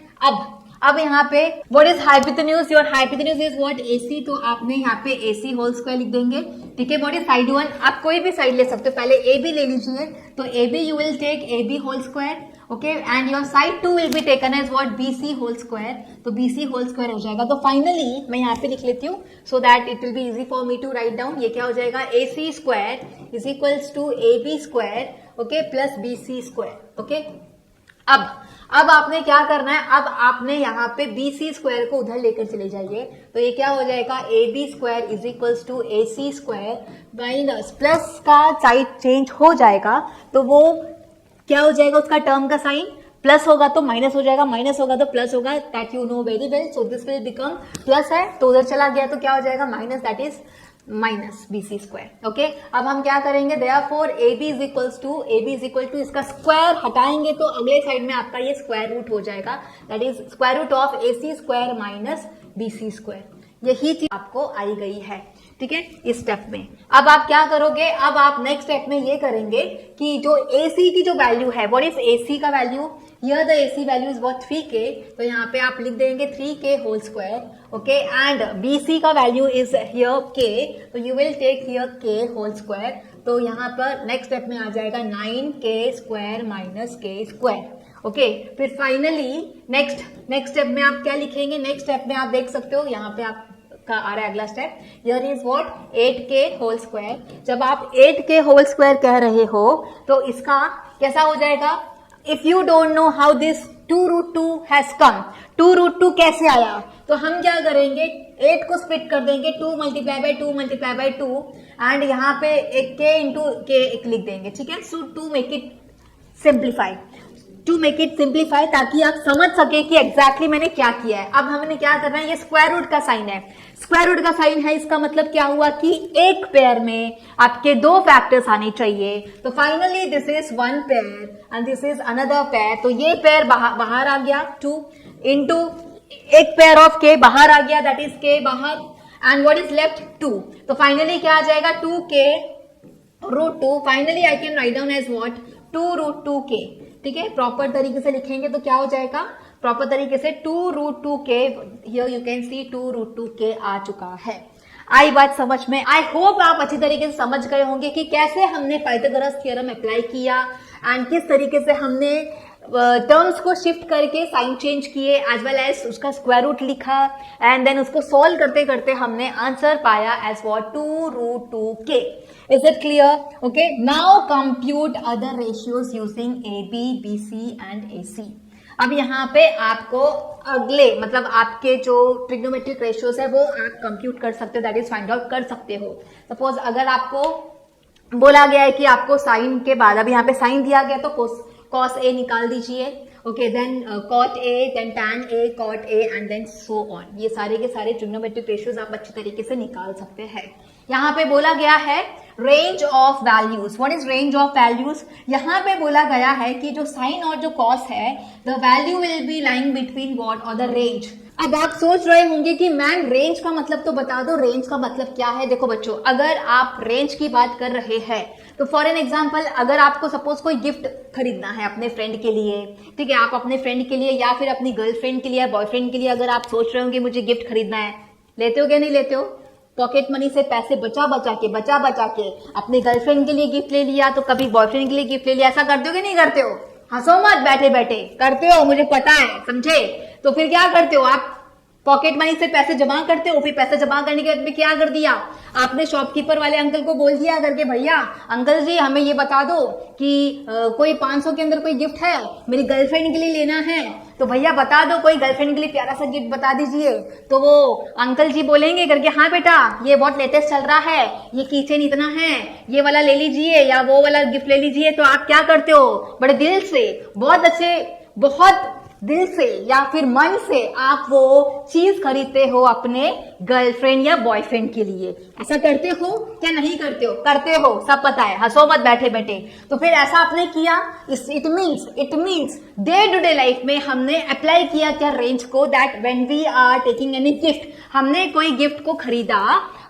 S1: अब यहाँ पे what is hypotenuse, your hypotenuse is what AC, तो आपने यहाँ पे AC होल स्क्वायर लिख देंगे. ठीक है, व्हाट इज साइड 1, आप कोई भी साइड ले सकते हो, पहले AB ले लीजिए, तो AB you will take AB whole square. Okay, and your side 2 will be taken as what, BC whole square, तो BC होल स्क्वायर हो जाएगा. तो फाइनली मैं यहाँ पे लिख लेती हूँ so that it will be easy for me to write down. ये क्या हो जाएगा, AC square is equals to AB square, okay, plus BC square. Okay, अब आपने क्या करना है, अब आपने यहाँ पे BC स्क्वायर को उधर लेकर चले जाइए, तो ये क्या हो जाएगा, AB square is equals to AC square minus, plus का साइड चेंज हो जाएगा, तो वो क्या हो जाएगा, उसका टर्म का साइन प्लस होगा तो माइनस हो जाएगा, माइनस होगा तो प्लस होगा, that you know very well. So this will become plus है तो उधर चला गया तो क्या हो जाएगा, minus, that is minus BC square. Okay, अब हम क्या करेंगे, therefore AB is equal to इसका स्क्वायर हटाएंगे तो अगले साइड में आपका ये स्क्वायर रूट हो जाएगा, that is square root of AC square minus BC square. यही चीज आपको आई गई है. ठीक है, इस स्टेप में अब आप क्या करोगे, अब आप नेक्स्ट स्टेप में ये करेंगे कि जो AC की जो वैल्यू है, व्हाट इज AC का value, here the AC value is what 3K, तो यहाँ पे आप लिख देंगे 3K whole square. Okay, and BC का वैल्यू इज हियर K, तो you will take here K whole square. तो यहाँ पर नेक्स्ट स्टेप में आ जाएगा 9K square minus K square. Okay, फिर फाइनली नेक्स्ट स्टेप में आप क्या लिखेंगे, नेक्स्ट स्टेप में आप देख सकते हो यहाँ पे आप का आ रहा है अगला step, here is what 8K whole square. जब आप 8K होल स्क्वायर कह रहे हो तो इसका कैसा हो जाएगा, if you don't know how this 2√2 has come, 2√2 कैसे आया, तो हम क्या करेंगे, 8 को स्प्लिट कर देंगे, 2 मल्टीप्लाई बाय 2 एंड यहाँ पे एक K इंटू K एक लिख देंगे. ठीक है, सो टू मेक इट सिंप्लीफाई ताकि आप समझ सके कि एग्जैक्टली मैंने क्या किया है. अब हमने क्या करना है, ये स्क्वायर रूट का साइन है, इसका मतलब क्या हुआ कि एक पेयर में आपके 2 फैक्टर्स आने चाहिए. तो finally this is 1 pair and this is another pair, तो ये पेयर बाहर आ गया 2 इंटू एक पेयर ऑफ K बाहर आ गया, दैट इज K बाहर, एंड व्हाट इज लेफ्ट 2, तो फाइनली क्या आ जाएगा 2K root 2. Finally I can write down as what 2√2K. ठीक है, प्रॉपर तरीके से लिखेंगे तो क्या हो जाएगा, प्रॉपर तरीके से 2√2K, here you can see 2√2K आ चुका है. आई बात समझ में, आई होप आप अच्छी तरीके से समझ गए होंगे कि कैसे हमने पाइथागोरस थ्योरम अप्लाई किया एंड किस तरीके से हमने टर्म्स को शिफ्ट करके साइन चेंज किए एज वेल एज उसका स्क्वायर रूट लिखा एंड देन उसको सॉल्व करते करते हमने आंसर पाया as what 2√2K. Is it clear? Okay. Now compute other ratios using AB, BC and AC. अब यहाँ पे आपको अगले मतलब आपके जो ट्रिग्नोमेट्रिक रेशियोज है वो आप कंप्यूट कर सकते हो, दैट इज फाइंड आउट कर सकते हो. सपोज अगर आपको बोला गया है कि आपको साइन के बाद, अभी यहाँ पे साइन दिया गया तो cos A निकाल दीजिए. ओके, देन cot A, देन tan A, cot A and then so on. ये सारे के सारे ट्रिग्नोमेट्रिक रेशियोज आप अच्छी तरीके से निकाल सकते हैं. यहाँ पे बोला गया है range of values. What is range of values, यहाँ पे बोला गया है कि जो साइन और जो कॉस है the value will be lying between what और द रेंज. अब आप सोच रहे होंगे कि मैम रेंज का मतलब तो बता दो, रेंज का मतलब क्या है। देखो बच्चों, अगर आप रेंज की बात कर रहे हैं तो फॉर एन एग्जांपल, अगर आपको सपोज कोई गिफ्ट खरीदना है अपने फ्रेंड के लिए, ठीक है, आप अपने फ्रेंड के लिए या फिर अपनी गर्लफ्रेंड के लिए, बॉयफ्रेंड के लिए अगर आप सोच रहे होंगे मुझे गिफ्ट खरीदना है, लेते हो क्या नहीं लेते हो? पॉकेट मनी से पैसे बचा बचा के अपनी गर्लफ्रेंड के लिए गिफ्ट ले लिया, तो कभी बॉयफ्रेंड के लिए गिफ्ट ले लिया, ऐसा करते हो कि नहीं करते हो? हंसो मत बैठे बैठे, करते हो, मुझे पता है, समझे? तो फिर क्या करते हो आप? पॉकेट मनी से पैसे जमा करते हो, फिर पैसे जमा करने के बाद में क्या कर दिया आपने? शॉपकीपर वाले अंकल को बोल दिया करके, भैया अंकल जी हमें ये बता दो कि कोई 500 के अंदर कोई गिफ्ट है, मेरी गर्लफ्रेंड के लिए लेना है, तो भैया बता दो कोई गर्लफ्रेंड के लिए प्यारा सा गिफ्ट बता दीजिए। तो वो अंकल जी बोलेंगे करके, हाँ बेटा ये बहुत लेटेस्ट चल रहा है, ये कीचेन इतना है, ये वाला ले लीजिए या वो वाला गिफ्ट ले लीजिए। तो आप क्या करते हो? बड़े दिल से, बहुत अच्छे, बहुत दिल से या फिर मन से आप वो चीज खरीदते हो अपने गर्लफ्रेंड या बॉयफ्रेंड के लिए। ऐसा करते हो क्या नहीं करते हो? करते हो, सब पता है, हंसो मत बैठे बैठे। तो फिर ऐसा आपने किया, it means day to day life में हमने अप्लाई किया क्या रेंज को, that when we are taking any gift, हमने कोई गिफ्ट को खरीदा,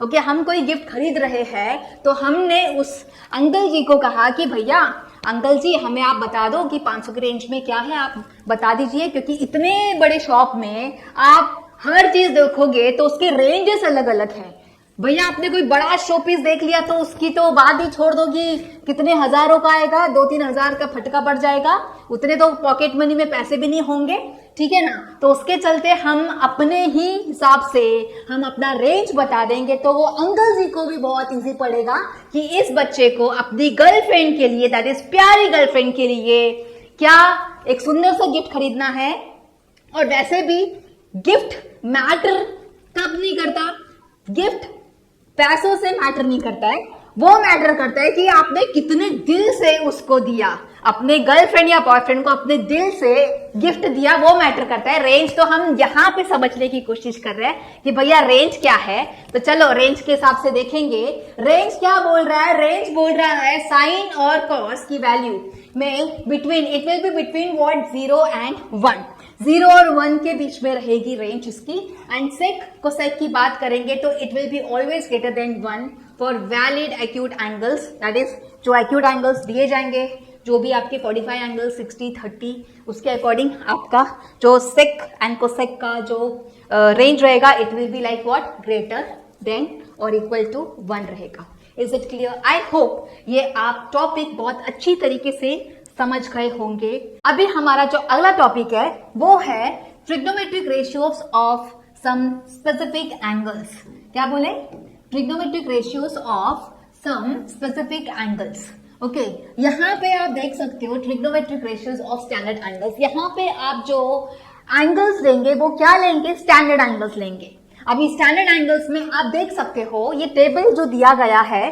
S1: ओके, हम कोई गिफ्ट खरीद रहे हैं, तो हमने उस अंकल जी को कहा कि भैया अंकल जी हमें आप बता दो कि 500 के रेंज में क्या है, आप बता दीजिए, क्योंकि इतने बड़े शॉप में आप हर चीज देखोगे तो उसके रेंजेस अलग अलग है। भैया आपने कोई बड़ा शो पीस देख लिया तो उसकी तो बात ही छोड़ दो कि कितने हजारों का आएगा, 2-3 हजार का फटका पड़ जाएगा, उतने तो पॉकेट मनी में पैसे भी नहीं होंगे, ठीक है ना। तो उसके चलते हम अपने ही हिसाब से हम अपना रेंज बता देंगे, तो वो अंकल जी को भी बहुत इजी पड़ेगा कि इस बच्चे को अपनी गर्लफ्रेंड के लिए, दैट इज प्यारी गर्लफ्रेंड के लिए, क्या एक सुंदर सा गिफ्ट खरीदना है। और वैसे भी गिफ्ट मैटर कब नहीं करता? गिफ्ट पैसों से मैटर नहीं करता है, वो मैटर करता है कि आपने कितने दिल से उसको दिया, अपने गर्लफ्रेंड या बॉयफ्रेंड को अपने दिल से गिफ्ट दिया, वो मैटर करता है। रेंज तो हम यहाँ पे समझने की कोशिश कर रहे हैं कि भैया रेंज क्या है, तो चलो रेंज के हिसाब से देखेंगे। रेंज क्या बोल रहा है? रेंज बोल रहा है साइन और कॉस की वैल्यू में between, it will be between what 0 and 1, 0 और 1 के बीच में रहेगी रेंज उसकी। एंड सेक कोसेक की बात करेंगे तो it will be always greater than 1 for valid acute angles, that is जो एक्यूट एंगल्स दिए जाएंगे, जो भी आपके 45 एंगल 60 30, उसके अकॉर्डिंग आपका जो सेक एंड कोसेक का जो रेंज रहेगा, it will be like what, greater than और इक्वल टू 1 रहेगा। Is it clear? I hope ये आप टॉपिक बहुत अच्छी तरीके से समझ गए होंगे। अभी हमारा जो अगला टॉपिक है वो है trigonometric ratios of some specific angles. क्या बोले? Trigonometric ratios of some specific angles. Okay, यहाँ पे आप देख सकते हो trigonometric ratios of standard angles. यहाँ पे आप जो एंगल्स लेंगे वो क्या लेंगे? स्टैंडर्ड एंगल्स लेंगे। अभी स्टैंडर्ड एंगल्स में आप देख सकते हो ये टेबल जो दिया गया है,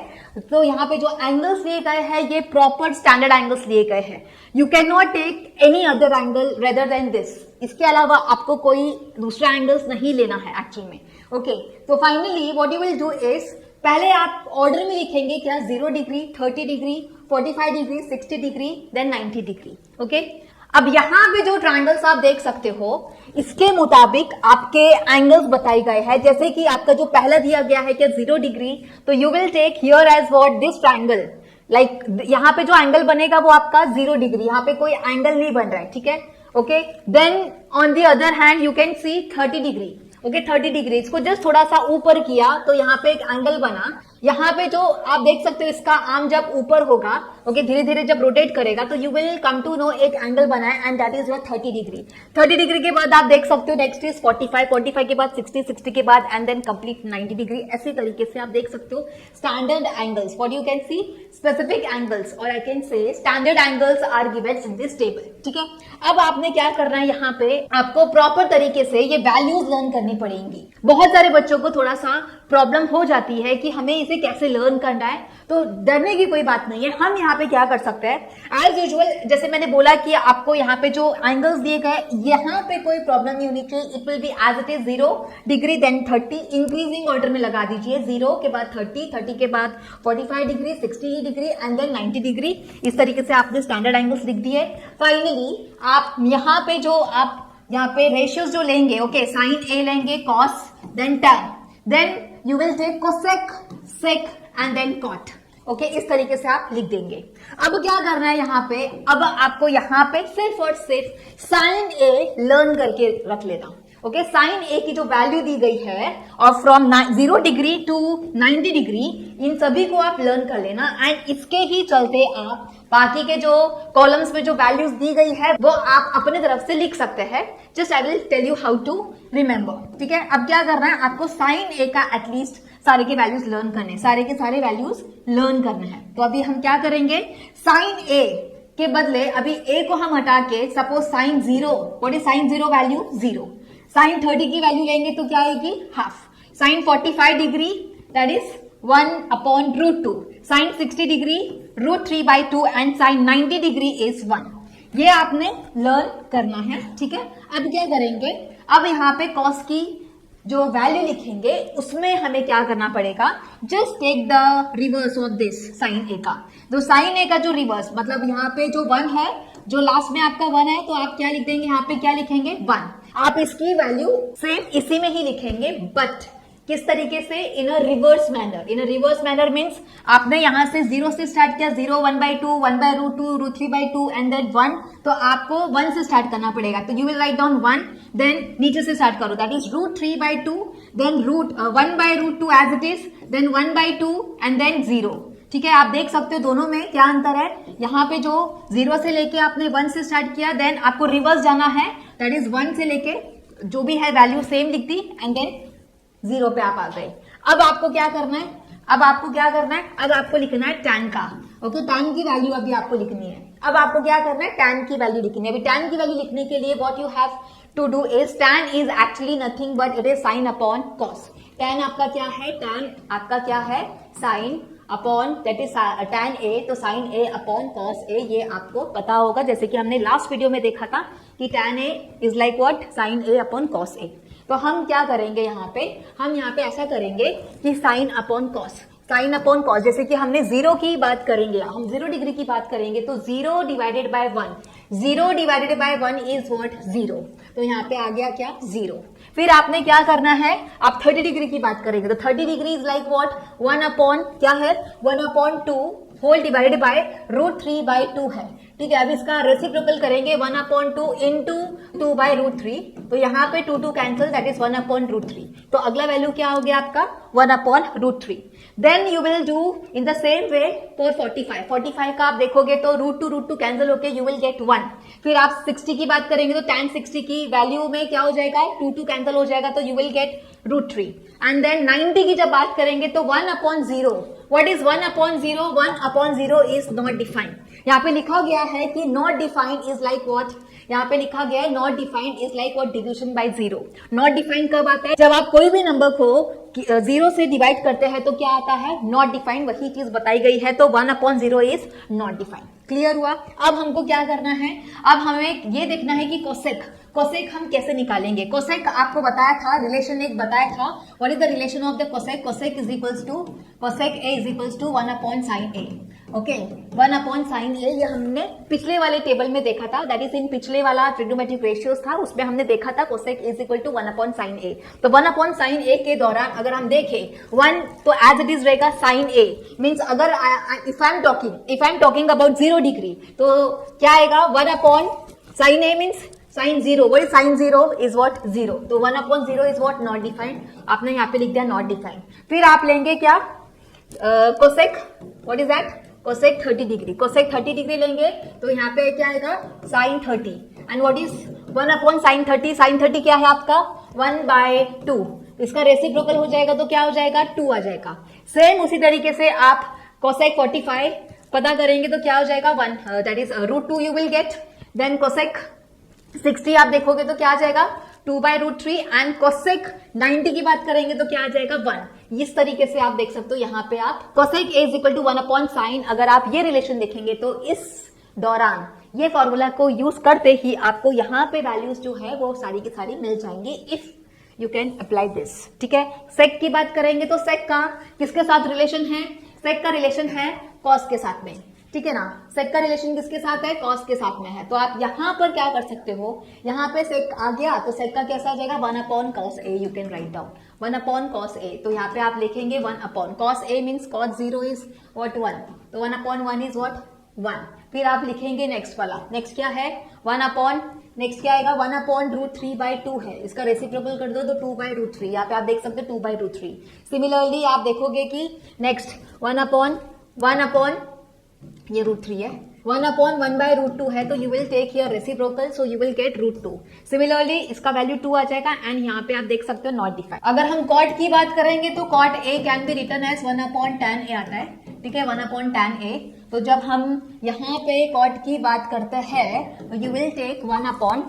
S1: तो यहाँ पे जो एंगल्स लिए गए हैं ये प्रॉपर स्टैंडर्ड एंगल्स लिए गए हैं। You can not take any other angle rather than this, इसके अलावा आपको कोई दूसरा एंगल्स नहीं लेना है एक्चुअल में। ओके, तो finally what you will do is, पहले आप ऑर्डर में लिखेंगे क्या, 0 degree, 30 degree, 45 degree, 60 degree, then 90 degree. Okay, अब यहाँ पे जो ट्रायंगल्स आप देख सकते हो इसके मुताबिक आपके एंगल्स बताए गए हैं। जैसे कि आपका जो पहला दिया गया है क्या 0 डिग्री, तो you will take here as what, this triangle, like यहाँ पे जो एंगल बनेगा वो आपका 0 डिग्री, यहाँ पे कोई एंगल नहीं बन रहा है, ठीक है। Okay, then on the other hand you can see 30 degree. Okay, 30 degree, इसको जस्ट थोड़ा सा ऊपर किया तो यहाँ पे एक एंगल बना। यहाँ पे जो आप देख सकते हो इसका आर्म जब ऊपर होगा, ओके, धीरे धीरे जब रोटेट करेगा तो you will come to know एक एंगल बना है and that is your 30 degree. 30 degree के बाद आप देख सकते हो नेक्स्ट इज 45, 45 के बाद 60, 60 के बाद एंड देन कंप्लीट 90 डिग्री। ऐसे तरीके से आप देख सकते हो standard angles, what you can see specific angles, और I can say standard angles are given in this table, ठीक है। अब आपने क्या करना है, यहाँ पे आपको प्रॉपर तरीके से ये वैल्यूज लर्न करनी पड़ेंगी। बहुत सारे बच्चों को थोड़ा सा प्रॉब्लम हो जाती है कि हमें इसे कैसे लर्न करना है, तो डरने की कोई बात नहीं है। हम यहाँ पे क्या कर सकते हैं, एज यूजुअल जैसे मैंने बोला कि आपको यहाँ पे जो एंगल्स दिए गए यहाँ पे कोई प्रॉब्लम नहीं होनी चाहिए। It will be as it is 0 degree then 30, increasing order में लगा दीजिए, 0 के बाद 30, 30 के बाद 45 degree, 60 degree and then 90 degree. इस तरीके से आपने स्टैंडर्ड एंगल्स लिख दिए। फाइनली आप यहाँ पे जो आप यहाँ पे रेशियोज जो लेंगे, ओके, साइन ए लेंगे, cos, then tan, then you will take cosec, sec and then cot. Okay, इस तरीके से आप लिख देंगे। अब क्या करना है यहाँ पे, अब आपको यहाँ पे सिर्फ और सिर्फ साइन ए लर्न करके रख लेना। ओके, साइन ए की जो वैल्यू दी गई है और फ्रॉम 0 डिग्री टू 90 डिग्री, इन सभी को आप लर्न कर लेना एंड इसके ही चलते आप बाकी के जो कॉलम्स में जो वैल्यूज दी गई है वो आप अपने तरफ से लिख सकते हैं। Just I will tell you how to remember. ठीक है, अब क्या करना है, आपको साइन ए का एटलीस्ट सारे के वैल्यूज लर्न करने, सारे के सारे वैल्यूज लर्न करने हैं। तो अभी हम क्या करेंगे, साइन ए के बदले अभी ए को हम हटा के suppose sine 0, what is sine 0 value 0, sine 30 की वैल्यू लेंगे तो क्या आएगी half, sine 45 degree that is 1/√2, sine 60 degree √3/2 and sine 90 degree is 1। ये आपने लर्न करना है। ठीक है, अब क्या करेंगे, अब यहाँ पे कॉस की जो वैल्यू लिखेंगे उसमें हमें क्या करना पड़ेगा, just take the reverse of this sine A का। तो साइन ए का जो रिवर्स मतलब यहाँ पे जो 1 है, जो लास्ट में आपका 1 है, तो आप क्या लिख देंगे, यहाँ पे क्या लिखेंगे 1। आप इसकी वैल्यू सेम इसी में ही लिखेंगे, बट किस तरीके से, in a reverse manner. In a reverse manner means आपने यहां से 0 से स्टार्ट किया, 0, 1/2, 1/√2, √3/2 एंड देन 1, तो आपको 1 से स्टार्ट करना पड़ेगा। तो you will write down 1, then नीचे से स्टार्ट करो, that is √3/2, then 1/√2 as it is, then 1/2 and then 0। ठीक है, आप देख सकते हो दोनों में क्या अंतर है। यहाँ पे जो 0 से लेके आपने 1 से स्टार्ट किया, देन आपको रिवर्स जाना है, दैट इज 1 से लेके जो भी है वैल्यू सेम लिख दी एंड देन 0 पे आप आ गए। अब आपको क्या करना है, अब आपको क्या करना है, अब आपको लिखना है tan का। ओके, tan की वैल्यू अभी आपको लिखनी है। अब आपको क्या करना है, tan की वैल्यू लिखनी है। अभी tan की वैल्यू लिखने के लिए what you have to do is, tan is actually nothing but it is sine upon cos. tan आपका क्या है, tan आपका क्या है, sine upon that is tan a, तो sine a upon cos a, ये आपको पता होगा, जैसे कि हमने लास्ट वीडियो में देखा था कि tan a is like what, sine a upon cos a। तो हम क्या करेंगे यहाँ पे, हम यहाँ पे ऐसा करेंगे कि sign upon cos, sign upon cos, जैसे कि हमने 0 की बात करेंगे, हम 0 डिग्री की बात करेंगे, तो 0 divided by 1, 0 divided by 1 is what 0, तो यहाँ पे आ गया क्या 0। फिर आपने क्या करना है, आप 30 डिग्री की बात करेंगे, तो 30 degree is like what 1 upon क्या है, 1/2 होल डिवाइडेड बाय √3/2 है। ठीक है, अब इसका रेसिप्रोकल करेंगे, 1/2 इंटू 2/√3, तो यहाँ पे 2 कैंसिल, दैट इज 1/√3। तो अगला वैल्यू क्या हो गया आपका 1/√3। Then you will do in the same way for 45 का आप देखोगे तो √2 कैंसिल होके यू विल गेट 1। फिर आप 60 की बात करेंगे तो tan 60 की वैल्यू में क्या हो जाएगा, 2 कैंसिल हो जाएगा, तो you will get √3। And then 90 की जब बात करेंगे तो 1/0, what is 1/0, 1/0 is not defined. यहाँ पे लिखा गया है कि not defined is like what, यहाँ पे लिखा गया है not defined is like what, division by 0। Not defined कब आता है, जब आप कोई भी नंबर को 0 से डिवाइड करते हैं तो क्या आता है, नॉट डिफाइंड, वही चीज बताई गई है, तो 1/0 इज नॉट डिफाइंड। क्लियर हुआ। अब हमको क्या करना है, अब हमें ये देखना है कि कोसेक, कोसेक हम कैसे निकालेंगे। कोसेक आपको बताया था, रिलेशन एक बताया था, what is the relation of the cosec, cosec is equals to, cosec A is equals to 1/sin a। Okay, 1/sin a, ये हमने पिछले वाले टेबल में देखा था, दैट इज इन पिछले वाला ट्रिग्नोमेट्रिक रेशियोज था, उसमें हमने देखा था cosec is equal to 1/sin a। तो 1/sin a के दौरान अगर हम देखें 1, तो एज इट इज रहेगा sin a, मीन्स अगर if I am talking about 0 degree, तो क्या आएगा 1/sin a means sin 0, what is sin 0 is what 0, तो 1/0 is what not defined, आपने यहाँ पे लिख दिया not defined। फिर आप लेंगे क्या cosec, what is that, cosec 30 degree, cosec 30 degree लेंगे तो यहाँ पे क्या आएगा sin 30, and what is 1/sin 30, sin 30 क्या है आपका 1/2, इसका रेसिप्रोकल हो जाएगा तो क्या हो जाएगा 2 आ जाएगा। सेम उसी तरीके से आप कोसेक 45 पता करेंगे तो क्या हो जाएगा 1, that is √2 you will get. Then cosec 60 आप देखोगे तो क्या आ जाएगा 2/√3, एंड कोसेक 90 की बात करेंगे तो क्या आ जाएगा 1। इस तरीके से आप देख सकते हो यहाँ पे आप cosec a is equal to 1/sin, अगर आप ये रिलेशन देखेंगे तो इस दौरान ये फॉर्मूला को यूज करते ही आपको यहाँ पे वैल्यूज जो है वो सारी की सारी मिल जाएंगी, if you can apply this. ठीक है, सेक की बात करेंगे तो सेक का किसके साथ रिलेशन है, सेक का रिलेशन है कॉस के साथ में। ठीक है ना। सेक का रिलेशन किसके साथ है, कॉस के साथ में है। तो आप यहाँ पर क्या कर सकते हो, यहाँ पे सेक आ गया तो सेक का कैसा आ जाएगा, 1 upon cos A, you can write down 1 upon cos A. तो यहाँ पे आप लिखेंगे 1 upon cos A means cos 0 is what 1, तो 1 अपॉन 1 इज व्हाट 1। फिर आप लिखेंगे नेक्स्ट वाला, नेक्स्ट क्या है 1 अपॉन, नेक्स्ट क्या आएगा 1 अपॉन √3/2 है, इसका रेसिप्रोकल कर दो तो 2/√3, यहाँ पे आप देख सकते हो 2/√3। सिमिलरली आप देखोगे कि नेक्स्ट 1 अपॉन ये √3 है, 1 अपॉन 1/√2 है, तो you will take here reciprocal, so you will get √2। Similarly इसका वैल्यू 2 आ जाएगा एंड यहाँ पे आप देख सकते हो नॉट डिफाइंड। अगर हम कॉट की बात करेंगे तो cot A can be written as 1 upon tan a आता है, ठीक है 1 अपॉन tan a। तो जब हम यहाँ पे कॉट की बात करते हैं तो यू विल टेक 1 अपॉन,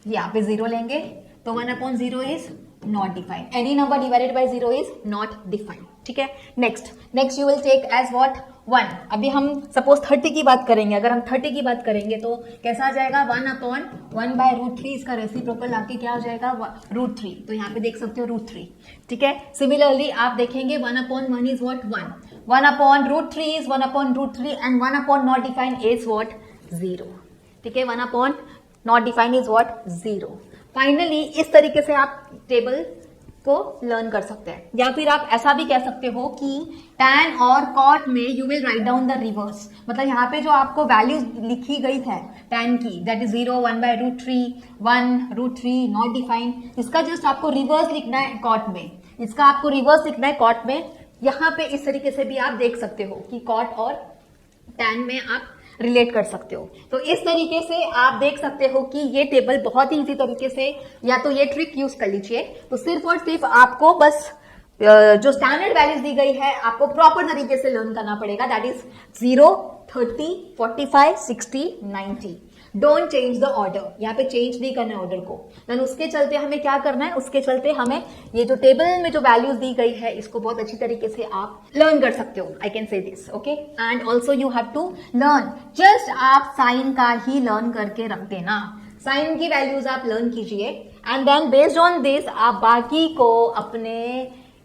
S1: यहाँ पे 0 लेंगे तो 1 upon 0 is not defined, any number divided by 0 is not defined, ठीक है। Next you will take as what 1। अभी हम सपोज 30 की बात करेंगे, अगर हम 30 की बात करेंगे तो कैसा आ जाएगा 1 अपॉन 1/√3, इसका रेसिप्रोकल आके क्या हो जाएगा √3, तो यहाँ पे देख सकते हो √3, ठीक है। सिमिलरली आप देखेंगे 1 upon 1 is what 1 upon √3 is 1 upon √3 and 1 upon not defined is what 0, ठीक है 1 upon not defined is what 0। Finally इस तरीके से आप टेबल को लर्न कर सकते हैं, या फिर आप ऐसा भी कह सकते हो कि tan और cot में you will write down the reverse, मतलब यहाँ पे जो आपको वैल्यू लिखी गई है tan की, दैट इज 0 1/√3 1√3 नॉट डिफाइंड, इसका जस्ट आपको रिवर्स लिखना है cot में, इसका आपको रिवर्स लिखना है cot में। यहाँ पे इस तरीके से भी आप देख सकते हो कि cot और tan में आप रिलेट कर सकते हो। तो इस तरीके से आप देख सकते हो कि ये टेबल बहुत ही इजी तरीके से, या तो ये ट्रिक यूज कर लीजिए, तो सिर्फ और सिर्फ आपको बस जो स्टैंडर्ड वैल्यूज दी गई है आपको प्रॉपर तरीके से लर्न करना पड़ेगा, that is 0 30 45 60 90। Don't change the order, यहाँ पे चेंज नहीं करना है ऑर्डर को। देन उसके चलते हमें क्या करना है, उसके चलते हमें ये जो टेबल में जो वैल्यूज दी गई है इसको बहुत अच्छी तरीके से आप लर्न कर सकते हो, I can say this, okay. And also you have to learn, just आप साइन का ही लर्न करके रख देना, साइन की वैल्यूज आप लर्न कीजिए and then based on this आप बाकी को अपने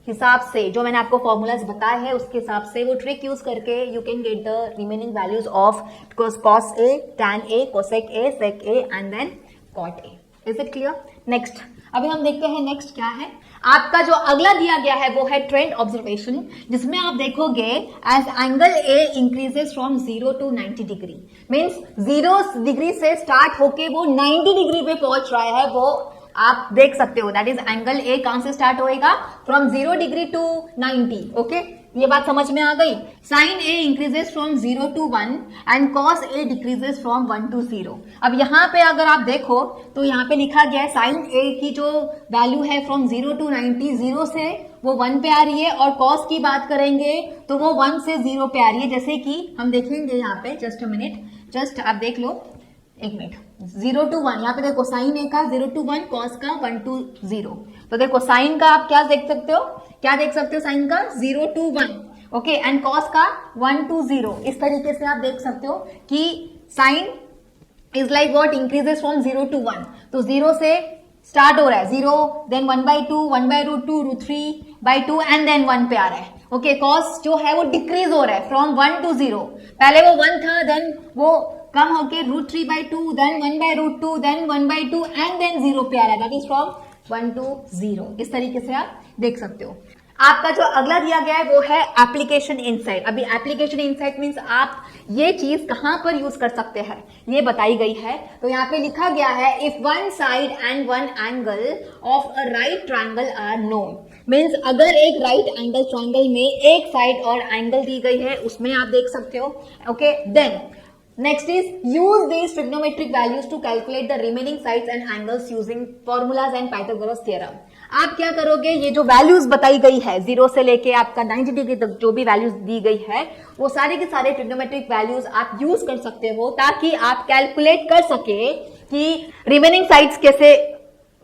S1: हिसाब से, जो मैंने आपको फॉर्मूलाज बताए हैं उसके हिसाब से वो ट्रिक यूज करके you can get the remaining values of cos a, tan a, cosec a, sec a and then cot a। Is it clear? Next अभी हम देखते हैं नेक्स्ट क्या है। आपका जो अगला दिया गया है वो है ट्रेंड ऑब्जर्वेशन, जिसमें आप देखोगे as angle A increases from 0 to 90 degree, means 0 degree से स्टार्ट होके वो 90 डिग्री पे पहुंच रहा है, वो आप देख सकते हो। दैट इज एंगल ए कहां से स्टार्ट होएगा, फ्रॉम 0 डिग्री टू 90, ओके। ये बात समझ में आ गई। Sine A increases from 0 to 1 and cos A decreases from 1 to 0। अब यहाँ पे अगर आप देखो तो यहाँ पे लिखा गया है साइन ए की जो वैल्यू है फ्रॉम 0 to 90, 0 से वो 1 पे आ रही है, और कॉस की बात करेंगे तो वो 1 से 0 पे आ रही है। जैसे कि हम देखेंगे यहाँ पे, जस्ट अ मिनट, जस्ट आप देख लो एक मिनट, 0 to 1, यहाँ पे देखो साइन ए का 0 to 1, कॉस का 1 to 0। तो देखो साइन का आप क्या देख सकते हो, क्या देख सकते हो, साइन का 0 to 1, ओके, एंड कॉस का 1 to 0। इस तरीके से आप देख सकते हो कि sine is like what, increases from 0 to 1। तो 0 से स्टार्ट हो रहा है, 0 देन 1/2 1/√2 √3/2 एंड देन 1 पे आ रहा है, ओके। कॉस जो है वो डिक्रीज हो रहा है फ्रॉम 1 to 0, पहले वो 1 था, देन वो कम होके √3/2 देन 1/√2 देन 1/2 एंड देन 0 पे आ रहा है, दैट इज फ्रॉम 1 to 0। इस तरीके से आप देख सकते हो। आपका जो अगला दिया गया है वो है एप्लीकेशन इनसाइट। अभी एप्लीकेशन इनसाइट मींस आप ये चीज कहां पर यूज कर सकते हैं ये बताई गई है। तो यहाँ पे लिखा गया है if one side and one angle of a right triangle are known, means अगर एक राइट एंगल ट्रायंगल में एक साइड और एंगल दी गई है उसमें आप देख सकते हो, okay. Then next is use these trigonometric values to calculate the remaining sides and angles using formulas and Pythagoras theorem। आप क्या करोगे, ये जो वैल्यूज बताई गई है 0 से लेके आपका 90 डिग्री तक जो भी वैल्यूज दी गई है वो सारे के सारे ट्रिग्नोमेट्रिक वैल्यूज आप यूज कर सकते हो, ताकि आप कैलकुलेट कर सके कि रिमेनिंग साइड्स कैसे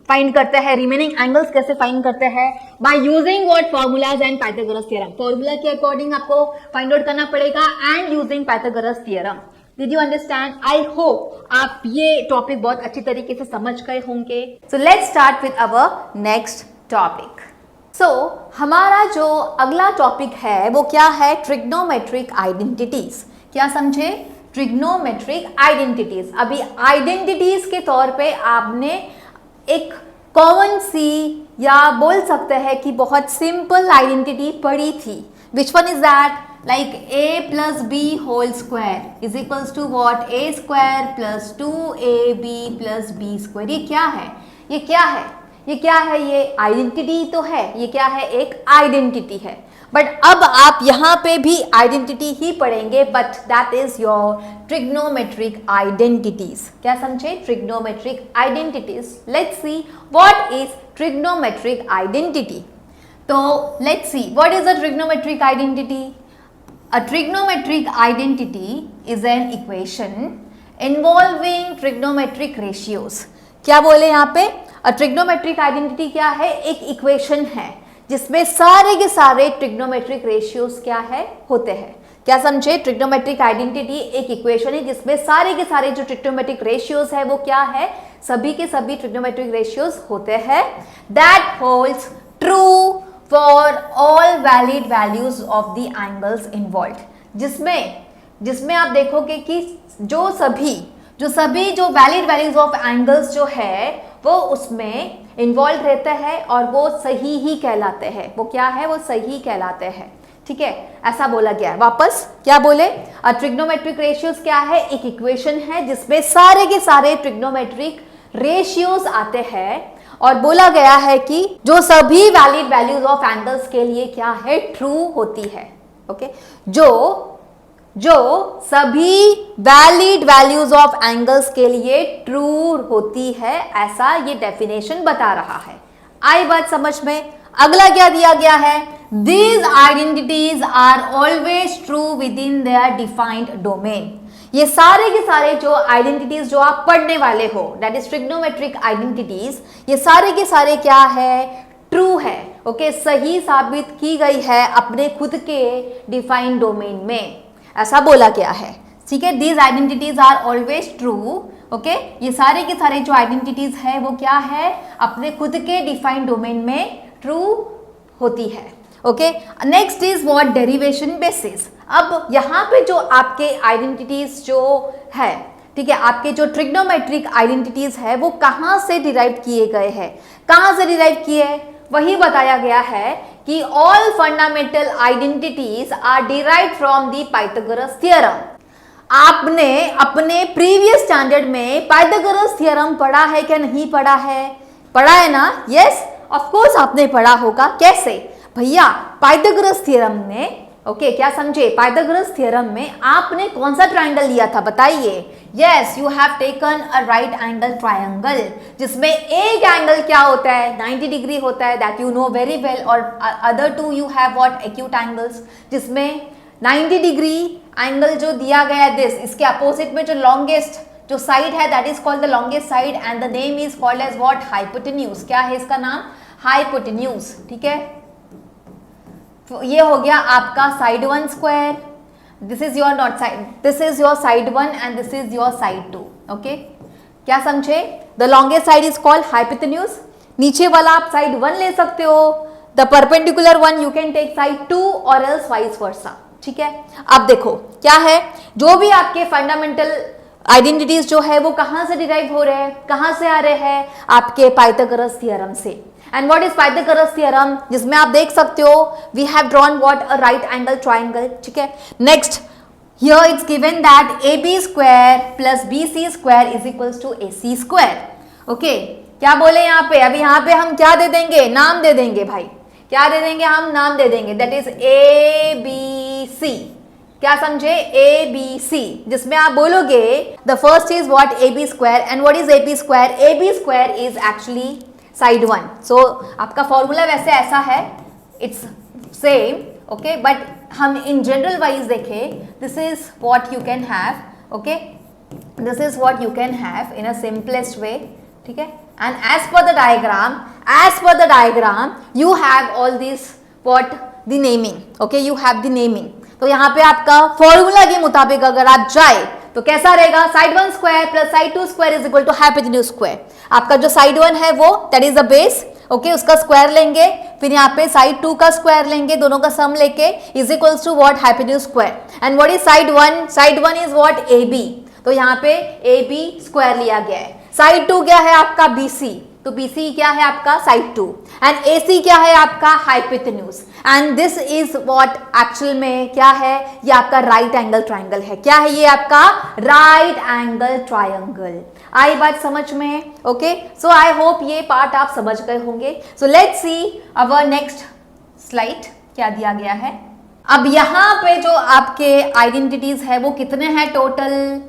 S1: फाइंड करते हैं, रिमेनिंग एंगल्स कैसे फाइंड करते हैं, by using what formulas and Pythagoras theorem. Formula के अकॉर्डिंग आपको फाइंड आउट करना पड़ेगा and using Pythagoras theorem. Did you understand? I hope आप ये टॉपिक बहुत अच्छी तरीके से समझ गए होंगे। So let's start with our next topic. So हमारा जो अगला टॉपिक है वो क्या है, ट्रिग्नोमेट्रिक आइडेंटिटीज, क्या समझे? Trigonometric identities. अभी आइडेंटिटीज के तौर पे आपने एक कॉमन सी या बोल सकते हैं कि बहुत सिंपल आइडेंटिटी पढ़ी थी। Which one is that? like a plus b whole square is equals to what? a square plus 2ab plus b square। ये क्या है? ये क्या है? ये क्या है? ये आइडेंटिटी तो है, ये क्या है? एक आइडेंटिटी है। बट अब आप यहाँ पे भी आइडेंटिटी ही पढ़ेंगे, but that is your trigonometric identities. क्या समझे? Trigonometric identities. Let's see what is trigonometric identity. तो let's see what is a trigonometric identity. A trigonometric identity is an equation involving trigonometric ratios। क्या बोले यहाँ पे? A trigonometric identity क्या है? एक इक्वेशन है जिसमें सारे के सारे ट्रिग्नोमेट्रिक रेशियोज क्या है? होते हैं। क्या समझे? ट्रिग्नोमेट्रिक आइडेंटिटी एक इक्वेशन है जिसमें सारे के सारे जो ट्रिग्नोमेट्रिक रेशियोज है वो क्या है? सभी के सभी ट्रिग्नोमेट्रिक रेशियोज होते हैं। That holds true for all valid values of the angles involved। जिसमें आप देखोगे कि जो वैलिड वैल्यूज ऑफ एंगल्स जो है वो उसमें इन्वॉल्व रहते हैं और वो सही ही कहलाते हैं। वो क्या है? वो सही कहलाते हैं। ठीक है, ऐसा बोला गया है। वापस क्या बोले? ट्रिग्नोमेट्रिक रेशियोज क्या है? एक इक्वेशन है जिसमें सारे के सारे ट्रिग्नोमेट्रिक रेशियोज आते हैं और बोला गया है कि जो सभी वैलिड वैल्यूज ऑफ एंगल्स के लिए क्या है? ट्रू होती है। ओके, जो सभी वैलिड वैल्यूज ऑफ एंगल्स के लिए ट्रू होती है, ऐसा ये डेफिनेशन बता रहा है। आई बात समझ में? अगला क्या दिया गया है? These identities are always true within their defined domain। ये सारे के सारे जो आइडेंटिटीज जो आप पढ़ने वाले हो, दैट इज ट्रिग्नोमेट्रिक आइडेंटिटीज, ये सारे के सारे क्या है? ट्रू है। ओके, सही साबित की गई है अपने खुद के डिफाइंड डोमेन में, ऐसा बोला गया है। ठीक है, these identities are always true. Okay, ये सारे के सारे जो आइडेंटिटीज है वो क्या है? अपने खुद के डिफाइंड डोमेन में ट्रू होती है। Okay, next is what? Derivation basis. अब यहाँ पे जो आपके आइडेंटिटीज जो है, ठीक है, आपके जो ट्रिग्नोमेट्रिक आइडेंटिटीज है वो कहाँ से डिराइव किए गए हैं? कहाँ से डिराइव किए? वही बताया गया है कि all fundamental identities are derived from the Pythagoras theorem. आपने अपने प्रीवियस स्टैंडर्ड में पाइथागोरस थ्योरम पढ़ा है क्या? नहीं पढ़ा है? पढ़ा है ना? यस, ऑफ कोर्स आपने पढ़ा होगा। कैसे भैया? पाइथागोरस थ्योरम में, ओके, क्या समझे? पाइथागोरस थ्योरम में आपने कौन सा ट्राइंगल लिया था? बताइए। Yes, you have taken a right angle triangle, जिसमें एक एंगल क्या होता है? 90 डिग्री होता है, that you know very well. और other two you have what? Acute angles, जिसमें 90 डिग्री एंगल जो दिया गया है दिस, इसके अपोजिट में जो लॉन्गेस्ट जो साइड है that is called the longest side and the name is called as what? Hypotenuse. क्या है इसका नाम? हाइपोटेन्यूज। ठीक है, तो ये हो गया आपका side 1 square. This is your not side, this is your side 1 and this is your side 2। Okay, क्या समझे? The longest side is called hypotenuse. नीचे वाला आप साइड 1 ले सकते हो, the perpendicular one you can take side 2 और else vice versa. ठीक है, अब देखो क्या है, जो भी आपके फंडामेंटल आइडेंटिटीज जो है वो कहां से डिराइव हो रहे हैं? कहां से आ रहे हैं? आपके पाइथागोरस थ्योरम से। And what is Pythagoras theorem? जिसमें आप देख सकते हो we have drawn what? A right angle triangle. ठीक है, next here it's given that AB square plus BC square is equals to AC square. Okay, क्या बोले यहाँ पे? अभी यहाँ पे हम क्या दे देंगे? नाम दे देंगे भाई। क्या दे देंगे? हम नाम दे देंगे, दैट इज ABC। क्या समझे? ABC, जिसमें आप बोलोगे the first is what? AB square. And what is AB square? AB square is actually side 1। सो आपका फॉर्मूला वैसे ऐसा है, इट्स सेम, ओके, बट हम इन जनरल वाइज देखें, this is what you can have. Okay, this is what you can have in a simplest way. ठीक है, and as per the diagram you have all this what? The naming. Okay, you have the naming. तो यहाँ पे आपका formula के मुताबिक अगर आप जाए तो कैसा रहेगा? Side 1 square plus side 2 square is equal to hypotenuse square. आपका जो साइड 1 है वो that is the base,
S2: okay, उसका स्क्वायर लेंगे, फिर यहाँ पे साइड 2 का स्क्वायर लेंगे, दोनों का सम लेके is equals to what, hypotenuse square. And what is side 1? Side 1 is what, A B, तो यहाँ पे ए बी स्क्वायर लिया गया है। साइड 2 क्या है आपका, बी सी, तो BC क्या है आपका, साइड 2, एंड AC क्या है आपका, hypotenuse. And this is what actual में क्या है, ये आपका राइट एंगल ट्राइंगल है। क्या है ये आपका, राइट एंगल ट्राइंगल। आई बात समझ में? ओके, सो आई होप ये पार्ट आप समझ गए होंगे। सो let's C our next slide, क्या दिया गया है। अब यहाँ पे जो आपके आइडेंटिटीज है वो कितने हैं टोटल,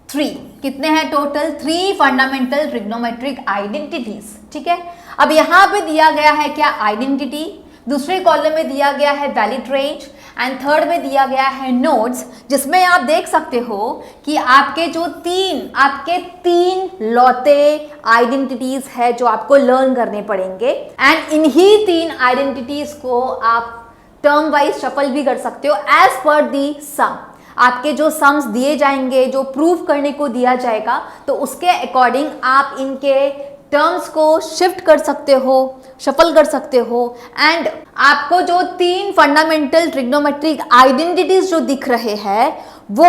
S2: 3। कितने हैं टोटल, 3 फंडामेंटल ट्रिग्नोमेट्रिक आइडेंटिटीज, ठीक है। अब यहाँ पे दिया गया है क्या, आइडेंटिटी, दूसरे कॉलम में दिया गया है वैलिड रेंज, एंड थर्ड में दिया गया है नोड्स, जिसमें आप देख सकते हो कि आपके जो आपके तीन लौते आइडेंटिटीज है जो आपको लर्न करने पड़ेंगे। एंड इन्हीं 3 आइडेंटिटीज को आप टर्म वाइज शफल भी कर सकते हो एज पर दी सम। आपके जो सम्स दिए जाएंगे, जो प्रूव करने को दिया जाएगा, तो उसके अकॉर्डिंग आप इनके टर्म्स को शिफ्ट कर सकते हो, शफल कर सकते हो। एंड आपको जो 3 फंडामेंटल ट्रिग्नोमेट्रिक आइडेंटिटीज जो दिख रहे हैं वो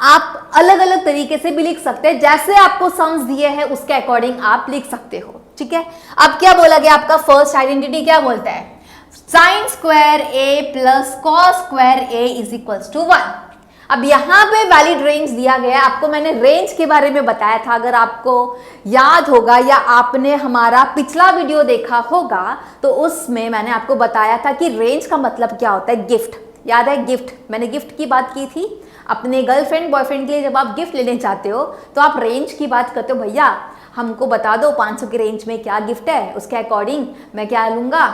S2: आप अलग अलग तरीके से भी लिख सकते हैं, जैसे आपको सम्स दिए हैं उसके अकॉर्डिंग आप लिख सकते हो, ठीक है। अब क्या बोला गया आपका, फर्स्ट आइडेंटिटी क्या बोलता है, sine square A plus cos square A is equals to 1। अब यहां पे वैलिड रेंज दिया गया है। आपको मैंने रेंज के बारे में बताया था, अगर आपको याद होगा या आपने हमारा पिछला वीडियो देखा होगा तो उसमें मैंने आपको बताया था कि रेंज का मतलब क्या होता है, गिफ्ट। याद है, गिफ्ट, मैंने गिफ्ट की बात की थी। अपने गर्लफ्रेंड बॉयफ्रेंड के लिए जब आप गिफ्ट लेने चाहते हो तो आप रेंज की बात करते हो, भैया हमको बता दो 500 की रेंज में क्या गिफ्ट है, उसके अकॉर्डिंग मैं क्या लूंगा,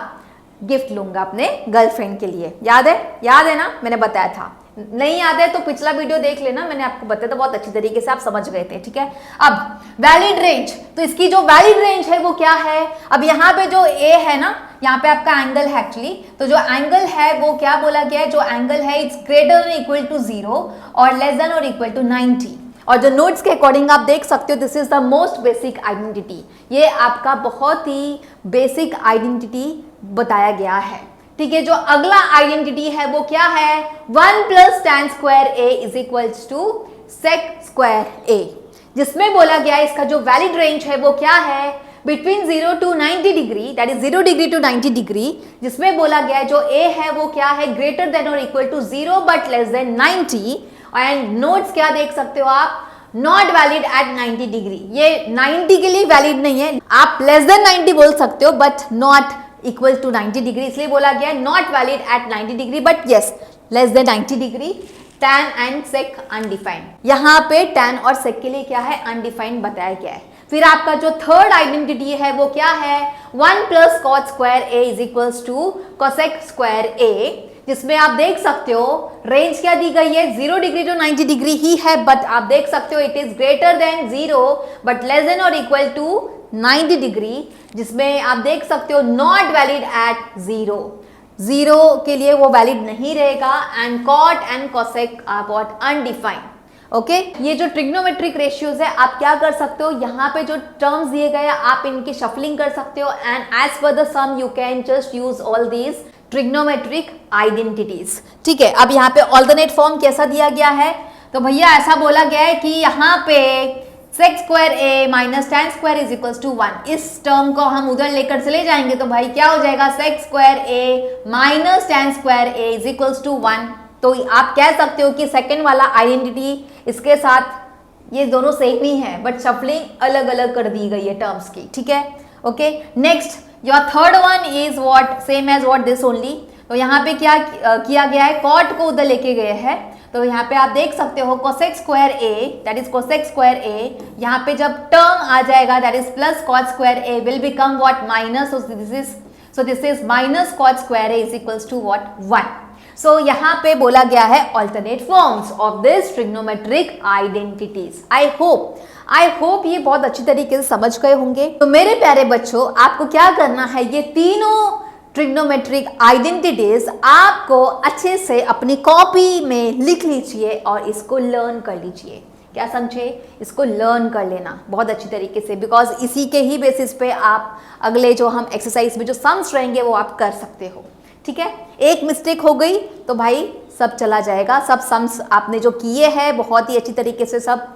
S2: गिफ्ट लूंगा अपने गर्लफ्रेंड के लिए। याद है ना, मैंने बताया था। नहीं याद है तो पिछला वीडियो देख लेना, मैंने आपको बताया था, बहुत अच्छी तरीके से आप समझ गए थे, ठीक है। अब वैलिड रेंज, तो इसकी जो वैलिड रेंज है वो क्या है। अब यहाँ पे जो ए है ना, यहाँ पे आपका एंगल है एक्चुअली, तो जो एंगल है वो क्या बोला गया है, जो एंगल है it's greater than equal to 0 और लेस देन और इक्वल टू 90। और जो नोट्स के अकॉर्डिंग आप देख सकते हो, this is the most basic identity. ये आपका बहुत ही बेसिक आइडेंटिटी बताया गया है, ठीक है। जो अगला आइडेंटिटी है वो क्या है, 1 plus tan square A is equals to sec square A, जिसमें बोला गया है इसका जो वैलिड रेंज है वो क्या है, between 0 to 90 degree, that is 0 degree to 90 degree, जिसमें बोला गया है जो ए है वो क्या है, ग्रेटर देन और equal to 0 but less than 90। And notes क्या देख सकते हो आप, नॉट वैलिड एट 90 डिग्री। ये 90 के लिए वैलिड नहीं है, आप लेस देन 90 बोल सकते हो but not equal to 90 degree, इसलिए बोला गया not valid at 90 degree but yes less than 90 degree. tan and sec undefined, यहाँ पे tan और sec के लिए क्या है, अनडिफाइंड बताया गया है। फिर आपका जो थर्ड आइडेंटिटी है वो क्या है, 1 plus cot square A is equals to cosec square A, जिसमें आप देख सकते हो रेंज क्या दी गई है, 0 डिग्री टू 90 डिग्री ही है, बट आप देख सकते हो it is greater than 0 but less than और इक्वल टू 90 डिग्री, जिसमें आप देख सकते हो नॉट वैलिड एट 0 के लिए वो वैलिड नहीं रहेगा। And cot and cosec are what, undefined. Okay, ये जो ट्रिग्नोमेट्रिक रेशियोज है आप क्या कर सकते हो, यहाँ पे जो टर्म्स दिए गए आप इनकी शफलिंग कर सकते हो and as per the sum you can just use all these trigonometric identities, ठीक है। अब यहाँ पे ऑल्टरनेट फॉर्म कैसा दिया गया है, तो भैया ऐसा बोला गया है कि यहाँ पे sec square A minus tan square is equals to 1, इस टर्म को हम उधर लेकर चले जाएंगे तो भाई क्या हो जाएगा, sec square A minus tan square A is equals to 1। तो आप कह सकते हो कि सेकंड वाला आइडेंटिटी इसके साथ ये दोनों सेम ही है बट शफलिंग अलग अलग कर दी गई है टर्म्स की, ठीक है। Okay, next your third one is what, same as what this only. तो यहाँ पे क्या किया गया है, कॉट को उधर लेके गए हैं, तो यहाँ पे आप देख सकते हो cosec square A, that is cosec square A, यहाँ पे जब टर्म आ जाएगा that is plus cot square A will become what, minus, so this is minus cot square A is equals to what, 1। So यहाँ पे बोला गया है alternate forms of this trigonometric identities. I hope ये बहुत अच्छी तरीके से समझ गए होंगे। तो मेरे प्यारे बच्चों, आपको क्या करना है, ये तीनों ट्रिग्नोमेट्रिक आइडेंटिटीज आपको अच्छे से अपनी कॉपी में लिख लीजिए और इसको लर्न कर लीजिए। क्या समझे, इसको लर्न कर लेना बहुत अच्छी तरीके से, बिकॉज इसी के ही बेसिस पे आप अगले जो हम एक्सरसाइज में जो सम्स रहेंगे वो आप कर सकते हो। ठीक है, एक मिस्टेक हो गई तो भाई सब चला जाएगा, सब सम्स आपने जो किए हैं बहुत ही अच्छी तरीके से सब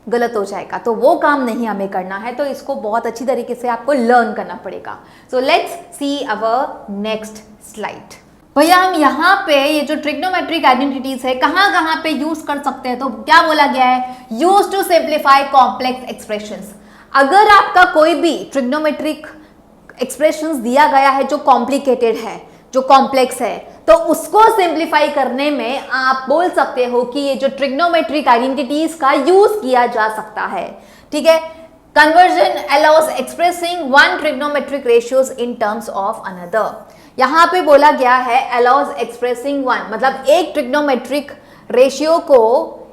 S2: गलत हो जाएगा, तो वो काम नहीं हमें करना है, तो इसको बहुत अच्छी तरीके से आपको लर्न करना पड़ेगा। सो let's C our next slide. भैया हम यहाँ पे ये जो ट्रिग्नोमेट्रिक आइडेंटिटीज है कहाँ कहाँ पे यूज कर सकते हैं, तो क्या बोला गया है, use to simplify complex expressions. अगर आपका कोई भी ट्रिग्नोमेट्रिक एक्सप्रेशंस दिया गया है जो कॉम्प्लिकेटेड है, जो कॉम्प्लेक्स है, तो उसको सिंप्लीफाई करने में आप बोल सकते हो कि ये जो ट्रिग्नोमेट्रिक आइडेंटिटीज का यूज किया जा सकता है। ठीक है, conversion allows expressing one trigonometric ratios in terms of another. यहां पे बोला गया है अलाउज एक्सप्रेसिंग वन, मतलब एक ट्रिग्नोमेट्रिक रेशियो को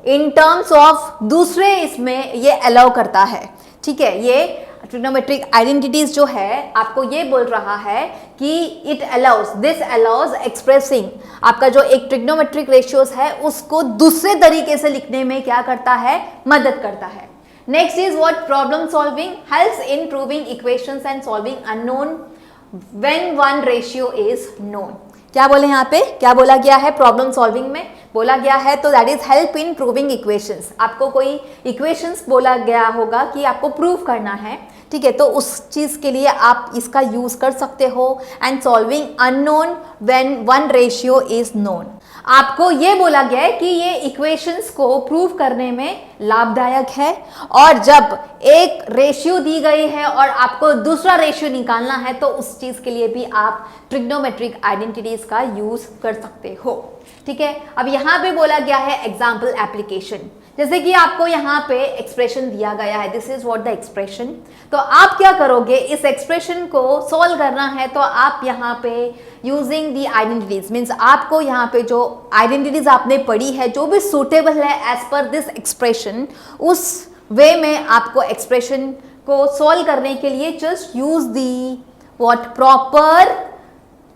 S2: इन टर्म्स ऑफ दूसरे इसमें ये अलाउ करता है। ठीक है, ये ट्रिग्नोमेट्रिक आइडेंटिटीज जो है आपको ये बोल रहा है कि it allows, this allows expressing, आपका जो एक ट्रिग्नोमेट्रिक रेशियोज है उसको दूसरे तरीके से लिखने में क्या करता है, मदद करता है। Next is what, problem solving helps in proving equations and solving unknown when one ratio is known। क्या बोले यहाँ पे, क्या बोला गया है प्रॉब्लम सॉल्विंग में, बोला गया है तो that is help in proving equations. आपको कोई इक्वेशंस बोला गया होगा कि आपको प्रूव करना है, ठीक है, तो उस चीज़ के लिए आप इसका यूज कर सकते हो। And solving unknown when one ratio is known, आपको ये बोला गया है कि ये इक्वेशंस को प्रूव करने में लाभदायक है, और जब एक रेशियो दी गई है और आपको दूसरा रेशियो निकालना है तो उस चीज के लिए भी आप ट्रिग्नोमेट्रिक आइडेंटिटीज का यूज कर सकते हो। ठीक है, अब यहाँ पे बोला गया है एग्जाम्पल एप्लीकेशन, जैसे कि आपको यहाँ पे एक्सप्रेशन दिया गया है, this is what the expression, तो आप क्या करोगे, इस एक्सप्रेशन को सॉल्व करना है तो आप यहाँ पे यूजिंग दी आइडेंटिटीज, मीन्स आपको यहाँ पे जो आइडेंटिटीज आपने पढ़ी है जो भी सुटेबल है एज पर दिस एक्सप्रेशन, उस वे में आपको एक्सप्रेशन को सॉल्व करने के लिए just use the what, proper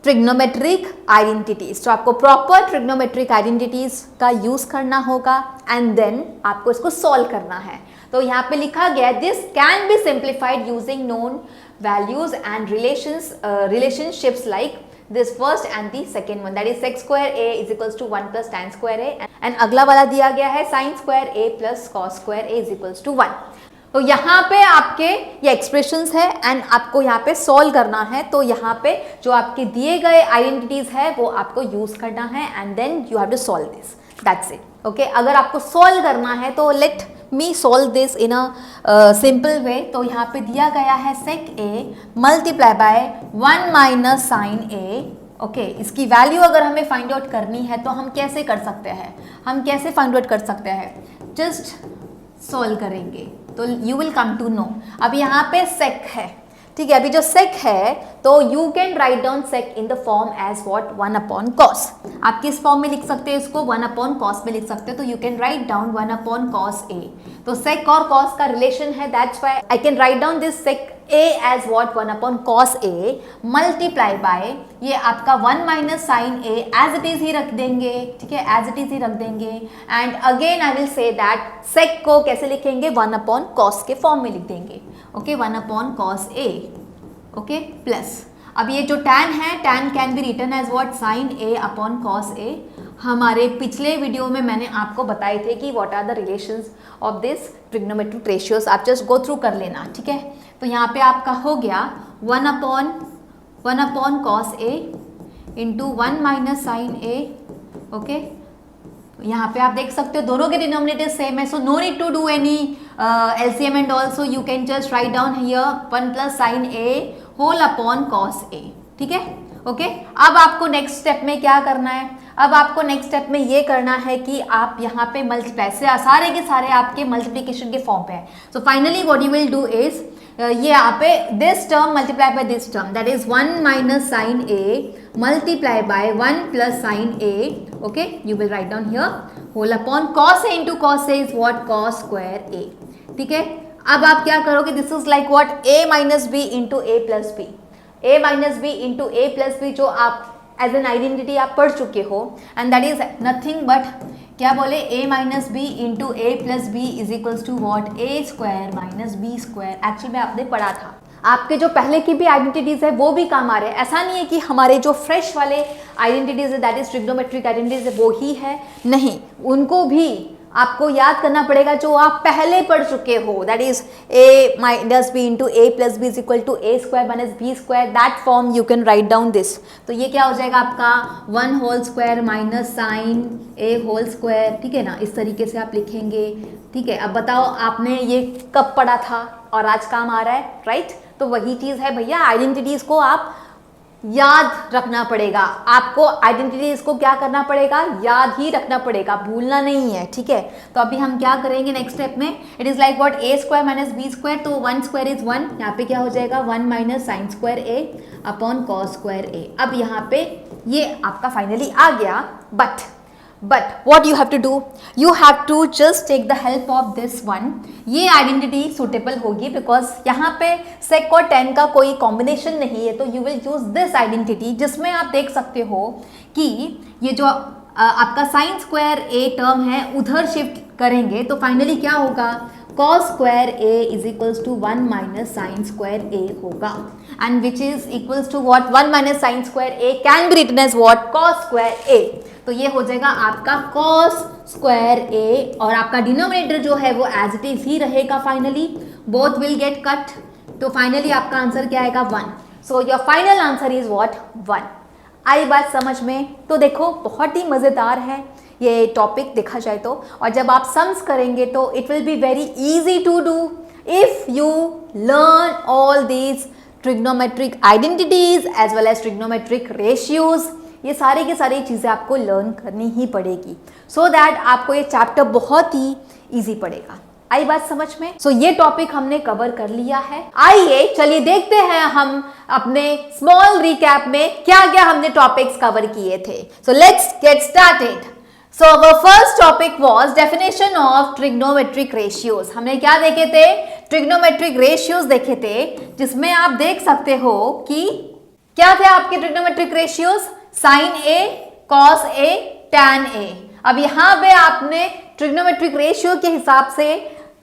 S2: trigonometric identities. तो आपको प्रॉपर ट्रिग्नोमेट्रिक आइडेंटिटीज का यूज करना होगा एंड देन आपको इसको सॉल्व करना है। तो यहाँ पे लिखा गया है this can be simplified using known values and relationships like this first and the second one, that is sec square a is equals to 1 plus tan square a, and अगला वाला दिया गया है sin square a plus cos square a is equals to 1। तो यहाँ पे आपके ये एक्सप्रेशंस है एंड आपको यहाँ पे सॉल्व करना है, तो यहाँ पे जो आपके दिए गए आइडेंटिटीज है वो आपको यूज करना है and then you have to solve this, that's it. Okay, अगर आपको सॉल्व करना है तो let me solve this in a simple way. तो यहाँ पे दिया गया है sec a multiply by 1 minus sine a। Okay, इसकी वैल्यू अगर हमें फाइंड आउट करनी है तो हम कैसे कर सकते हैं, हम कैसे फाइंड आउट कर सकते हैं, जस्ट सॉल्व करेंगे तो you will come to know. अब यहाँ पे sec है, ठीक है, अभी जो sec है तो you can write down sec in the form as what, 1 upon cos. आप किस फॉर्म में लिख सकते हैं इसको, 1 अपॉन कॉस में लिख सकते हैं, तो you can write down 1 upon cos A. तो sec और cos का रिलेशन है, that's why I can write down this sec a as what, 1 upon cos a multiply by ये आपका 1 minus sine a as it is ही रख देंगे, ठीक है, एज इट इज ही रख देंगे। And again I will say that sec को कैसे लिखेंगे, 1 अपॉन कॉस के फॉर्म में लिख देंगे। Okay, 1 upon cos a, okay, plus अब ये जो tan है, tan can be written as what, sine a upon cos a। हमारे पिछले वीडियो में मैंने आपको बताए थे कि what are the relations of this trigonometric ratios, आप जस्ट गो थ्रू कर लेना, ठीक है। तो यहाँ पे आपका हो गया 1 upon cos a into 1 minus sine a। Okay, यहाँ पे आप देख सकते हो दोनों के डिनोमिनेटर सेम है, so no need to do any LCM and also you can just write down here 1 plus sine a whole upon cos a, ठीक है। ओके, अब आपको नेक्स्ट स्टेप में क्या करना है, अब आपको नेक्स्ट स्टेप में ये करना है कि आप यहाँ पे मल्टीप्लाई से सारे के सारे आपके मल्टीप्लिकेशन के फॉर्म पे है। So finally what you will do is ये यहाँ पे this term multiply by this term, that is 1 minus sine a multiply by 1 plus sine a। Okay, you will write down here whole upon cos a into cos a is what, cos square a, ठीक है। अब आप क्या करोगे, this is like what, a minus B into a plus B, a minus B into a plus B, जो आप as an identity आप पढ़ चुके हो, and that is nothing but क्या बोले, a minus B into A plus B is equals to what, A square minus B square. Actually में आपने पढ़ा था, आपके जो पहले की भी आइडेंटिटीज है वो भी काम आ रहे हैं। ऐसा नहीं है कि हमारे जो फ्रेश वाले आइडेंटिटीज है दैट इज ट्रिग्नोमेट्रिक आइडेंटिटीज है वो ही है, नहीं, उनको भी आपको याद करना पड़ेगा जो आप पहले पढ़ चुके हो, that is a minus B into A plus B is equal to A square minus B square, that form you can write down this. तो ये क्या हो जाएगा आपका 1 whole square minus sine A whole square, ठीक है ना, इस तरीके से आप लिखेंगे। ठीक है, अब बताओ आपने ये कब पढ़ा था और आज काम आ रहा है, राइट? तो वही चीज़ है भैया, आइडेंटिटीज को आप याद रखना पड़ेगा, आपको आइडेंटिटीज को क्या करना पड़ेगा, याद ही रखना पड़ेगा, भूलना नहीं है। ठीक है, तो अभी हम क्या करेंगे नेक्स्ट स्टेप में, it is like what, A square minus B square, तो 1 स्क्वायर इज 1, यहाँ पे क्या हो जाएगा 1 माइनस साइन स्क्वायर ए अपॉन कॉस स्क्वायर ए। अब यहाँ पे ये आपका फाइनली आ गया, but what you have to do, you have to just take the help of this one। ये आइडेंटिटी सुटेबल होगी बिकॉज यहाँ पे sec और tan का कोई कॉम्बिनेशन नहीं है, तो you will use this identity, जिसमें आप देख सकते हो कि ये जो आपका साइन स्क्वायर ए टर्म है उधर शिफ्ट करेंगे तो फाइनली क्या होगा, cos square a is equals to 1 minus sine square a होगा, and which is equals to what, 1 minus sine square a can be written as what, cos square a। तो ये हो जाएगा आपका cos स्क्वायर a, और आपका denominator जो है वो एज इट इज ही रहेगा, finally both will get cut, तो फाइनली आपका आंसर क्या आएगा 1। So your final answer is what, 1। आई बात समझ में? तो देखो बहुत ही मज़ेदार है ये टॉपिक देखा जाए तो, और जब आप सम्स करेंगे तो it will be very easy to do if you learn all these trigonometric identities as well as trigonometric ratios. ये सारी की सारी चीज़ें आपको लर्न करनी ही पड़ेगी सो दैट आपको ये चैप्टर बहुत ही ईजी पड़ेगा। आई बात समझ में? सो ये टॉपिक हमने कवर कर लिया है। आइए चलिए देखते हैं हम अपने स्मॉल रिकैप में क्या क्या हमने टॉपिक्स कवर किए थे। So let's get started. So our first topic was definition of trigonometric ratios। हमने क्या देखे थे? Trigonometric ratios देखे थे, जिसमें आप देख सकते हो कि क्या थे आपके trigonometric ratios, sin A, cos A, tan A। अब यहाँ पे आपने trigonometric ratio के हिसाब से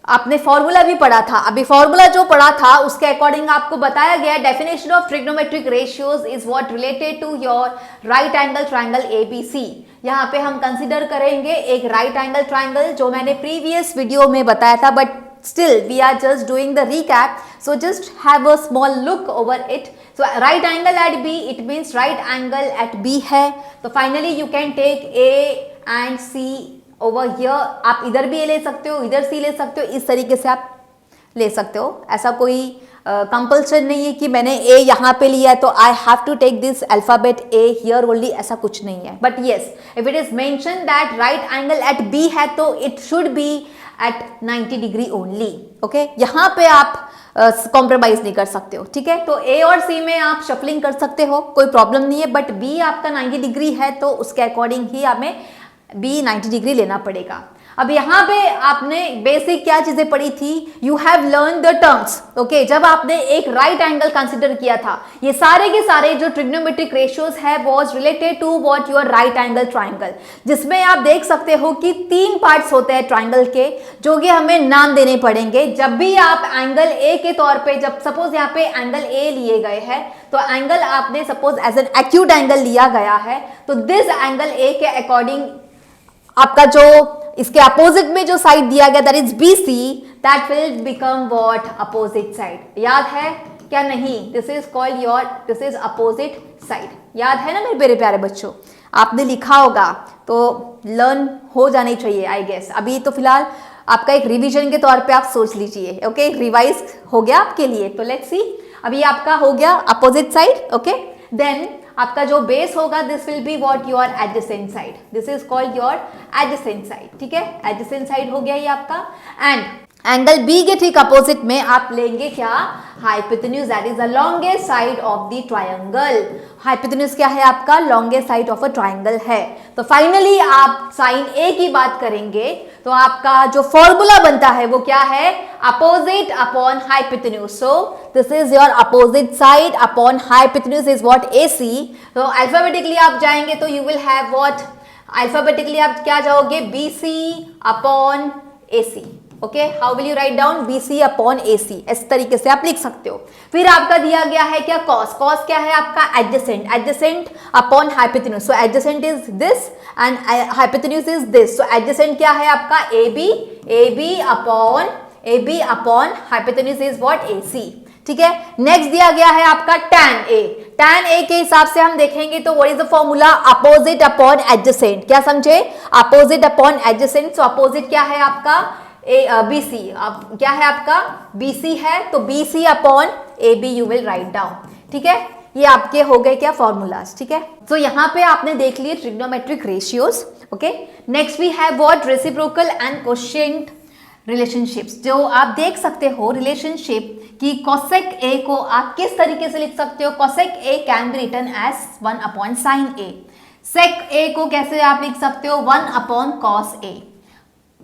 S2: आपने फॉर्मूला भी पढ़ा था। अभी फॉर्मूला जो पढ़ा था उसके अकॉर्डिंग आपको बताया गया definition of trigonometric ratios is what related to your right angle triangle ABC. यहाँ पे हम कंसिडर करेंगे एक राइट एंगल ट्राइंगल जो मैंने प्रीवियस वीडियो में बताया था, but still we are just doing the recap, so just have a small look over it। so right angle at B, it means right angle at B है, तो finally you can take A and C over here। आप इधर भी ले सकते हो, इधर C ले सकते हो, इस तरीके से आप ले सकते हो। ऐसा कोई कंपल्सन नहीं है कि मैंने A यहाँ पे लिया है तो I have to take this alphabet A here only, ऐसा कुछ नहीं है। but yes, if it is mentioned that right angle at B है तो it should be at 90 degree only. Okay, यहाँ पे आप कॉम्प्रोमाइज नहीं कर सकते हो। ठीक है, तो A और C में आप शफलिंग कर सकते हो, कोई प्रॉब्लम नहीं है, बट B आपका 90 डिग्री है तो उसके अकॉर्डिंग ही हमें B 90 डिग्री लेना पड़ेगा। अब यहाँ पे आपने बेसिक क्या चीजें पढ़ी थी, you have learn the terms. Okay, जब आपने एक राइट एंगल कंसिडर किया था, ये सारे के सारे जो ट्रिग्नोमेट्रिक रेशियोज है was related to what, your right angle triangle, जिसमें आप देख सकते हो कि 3 पार्ट्स होते हैं ट्राइंगल के, जो कि हमें नाम देने पड़ेंगे। जब भी आप एंगल ए के तौर पे, जब सपोज यहाँ पे एंगल ए लिए गए हैं तो एंगल आपने suppose as an acute angle लिया गया है, तो दिस एंगल ए के अकॉर्डिंग आपका जो इसके अपोजिट में जो साइड दिया गया that is BC, that will become what, opposite side. याद है क्या? नहीं, this is called your, this is opposite side. याद है ना मेरे प्यारे बच्चों? आपने लिखा होगा तो लर्न हो जानी चाहिए आई गेस। अभी तो फिलहाल आपका एक रिवीजन के तौर पे आप सोच लीजिए। ओके, रिवाइज हो गया आपके लिए, तो लेट्स सी। अभी आपका हो गया अपोजिट साइड। ओके, देन आपका जो बेस होगा this will be what, your adjacent side, this is called your adjacent side. ठीक है, एडजेसेंट साइड हो गया ये आपका। एंड एंगल बी के ठीक अपोजिट में आप लेंगे क्या, hypotenuse, that is the longest side of the triangle. Hypotenuse क्या है आपका, longest side of a triangle है। तो फाइनली आप साइन ए की बात करेंगे तो आपका जो फॉर्मूला बनता है वो क्या है, opposite upon hypotenuse. So this is your opposite side upon hypotenuse is what AC। तो अल्फाबेटिकली आप जाएंगे तो you will have what, alphabetically आप क्या जाओगे, BC upon AC। Okay, how will you write down, BC upon AC, इस तरीके से आप लिख सकते हो। फिर आपका दिया गया है क्या, कॉस। कॉस क्या है आपका, adjacent. Adjacent upon hypotenuse, so adjacent is this and hypotenuse is this, so adjacent क्या है आपका AB। AB upon hypotenuse is what, AC। ठीक है, नेक्स्ट दिया गया है आपका tan A। tan A के हिसाब से हम देखेंगे तो what is the formula, opposite upon adjacent. क्या समझे, opposite upon adjacent, so opposite क्या है आपका, BC। अब क्या है आपका, BC है, तो BC upon AB you will write down. ठीक है, ये आपके हो गए क्या फॉर्मूलाज। ठीक है, तो यहाँ पे आपने देख लिए trigonometric ratios. Okay, next we have what, reciprocal and quotient relationships. जो आप देख सकते हो रिलेशनशिप कि कोसेक A को आप किस तरीके से लिख सकते हो, cosec A can be written as 1 upon sine A। Sec A को कैसे आप लिख सकते हो, 1 upon cos A।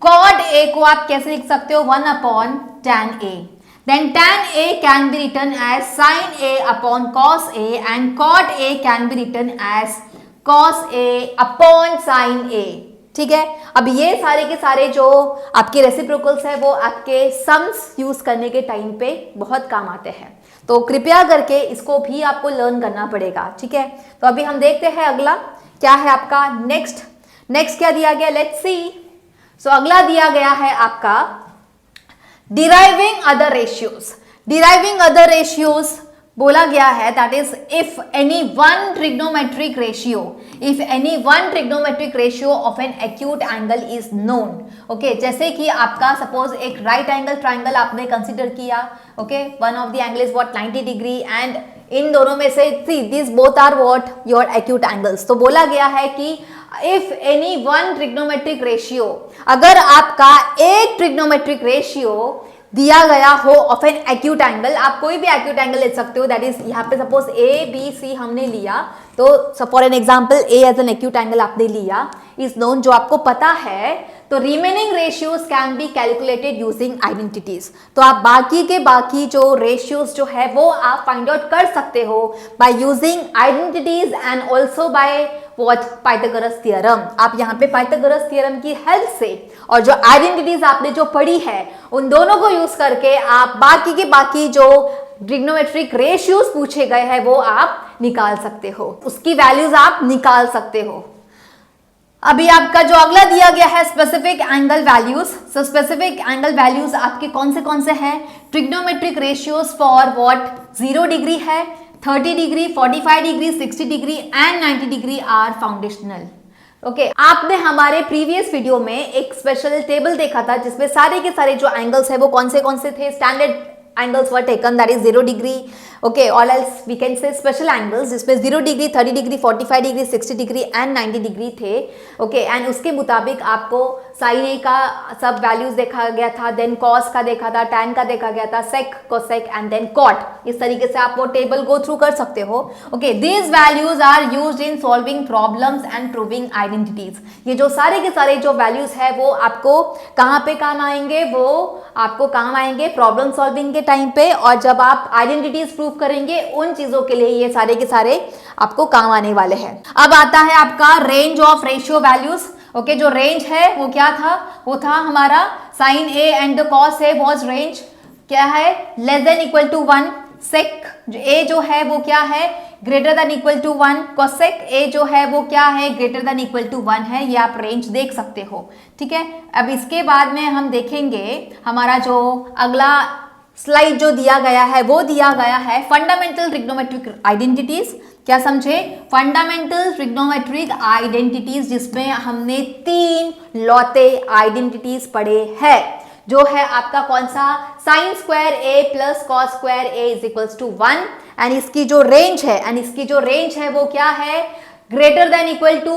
S2: Cot A को आप कैसे लिख सकते हो, 1 upon tan A। Then tan A can be written as sin A upon cos A and cot A can be written as cos A upon sin A। ठीक है, अब ये सारे के सारे जो आपके रेसिप्रोकल्स है वो आपके सम्स यूज करने के टाइम पे बहुत काम आते हैं, तो कृपया करके इसको भी आपको लर्न करना पड़ेगा। ठीक है, तो अभी हम देखते हैं अगला क्या है आपका, नेक्स्ट क्या दिया गया, लेट्स सी। सो अगला दिया गया है आपका deriving other ratios. Deriving other ratios बोला गया है that is if any one trigonometric ratio of an acute angle is known. Okay, जैसे कि आपका सपोज एक राइट एंगल ट्राइंगल आपने कंसिडर किया। Okay, one of the angle is what 90 degree and इन दोनों में से see this both are what your acute angles. तो बोला गया है कि if any one trigonometric ratio, अगर आपका एक ट्रिग्नोमेट्रिक रेशियो दिया गया हो ऑफ एन एक्यूट एंगल, आप कोई भी एक्यूट एंगल ले सकते हो, दैट इज यहाँ पे सपोज ABC हमने लिया, तो for an example A as an acute angle आपने लिया, इज नोन, जो आपको पता है, तो remaining ratios can be calculated using identities. तो आप बाकी जो रेशियोज जो है वो आप फाइंड आउट कर सकते हो by using identities and also by what, Pythagoras theorem. आप यहाँ पे पाइथागोरस थ्योरम की हेल्प से और जो आइडेंटिटीज आपने जो पढ़ी है उन दोनों को यूज करके आप बाकी जो ट्रिग्नोमेट्रिक रेशियोज पूछे गए हैं वो आप निकाल सकते हो, उसकी वैल्यूज आप निकाल सकते हो। अभी आपका जो अगला दिया गया है specific angle values. So specific angle values आपके कौन से हैं, trigonometric ratios for what, 0 degree है, 30 degree, 45 degree, 60 degree and 90 degree are foundational. Okay, आपने हमारे प्रीवियस वीडियो में एक स्पेशल टेबल देखा था जिसमें सारे के सारे जो एंगल्स है वो कौन से थे, standard angles were taken, that is 0 degree, okay, all else we can say special angles जिसमें 0 degree, 30 degree, 45 degree, 60 degree and 90 degree थे। ओके, एंड उसके मुताबिक आपको साइन ए का सब वैल्यूज देखा गया था, देन कॉस का देखा था, टैन का देखा गया था, सेक, कोसेक एंड देन कॉट। इस तरीके से आप वो टेबल गो थ्रू कर सकते हो। Okay, these values are used in solving problems and proving identities. ये जो सारे के सारे जो वैल्यूज है वो आपको कहाँ पे काम आएंगे, वो आपको काम आएंगे प्रॉब्लम सॉल्विंग के टाइम पे, और जब आप आइडेंटिटीज प्रूव करेंगे उन चीजों के लिए ये सारे के सारे आपको काम आने वाले हैं। अब आता है आपका range of ratio values. Okay, जो रेंज है वो क्या था, वो था हमारा sine A and the cos A was range क्या है, less than equal to 1, sec A जो है वो क्या है, greater than equal to 1, cosec A जो है वो क्या है, ग्रेटर देन इक्वल टू 1 है। ये आप रेंज देख सकते हो। ठीक है, अब इसके बाद में हम देखेंगे हमारा जो अगला स्लाइड जो दिया गया है वो दिया गया है फंडामेंटल ट्रिग्नोमेट्रिक आइडेंटिटीज। क्या समझे, फंडामेंटल ट्रिग्नोमेट्रिक आइडेंटिटीज, जिसमें हमने 3 लौते आइडेंटिटीज पढ़े हैं, जो है आपका कौन सा, sine square A plus cos square A is equals to 1, and इसकी जो रेंज है वो क्या है, ग्रेटर देन इक्वल टू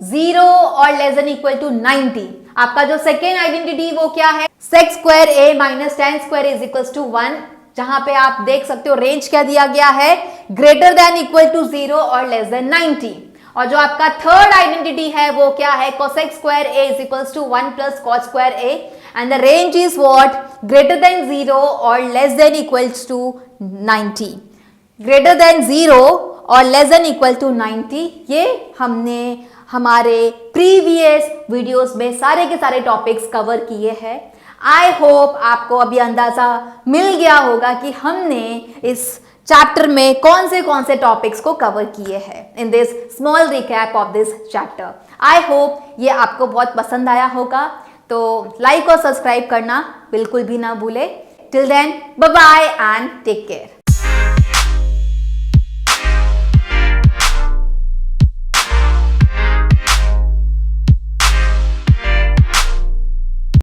S2: 0 और लेस देन इक्वल टू 90। आपका जो सेकेंड आइडेंटिटी वो क्या है, sec square A minus tan square is equals to 1, जहां पे आप देख सकते हो रेंज क्या दिया गया है, ग्रेटर देन इक्वल टू 0 और लेस देन 90। और जो आपका थर्ड आइडेंटिटी है वो क्या है, cosec square A is equals to 1 plus cos square A, and the range is what, greater than 0 और less than equals to 90। Greater than 0 और लेस देन इक्वल टू 90, ये हमने हमारे प्रीवियस वीडियोस में सारे के सारे टॉपिक्स कवर किए हैं। आई होप आपको अभी अंदाजा मिल गया होगा कि हमने इस चैप्टर में कौन से टॉपिक्स को कवर किए हैं in this small recap of this chapter. I hope ये आपको बहुत पसंद आया होगा, तो लाइक और सब्सक्राइब करना बिल्कुल भी ना भूले। Till then, bye bye and take care.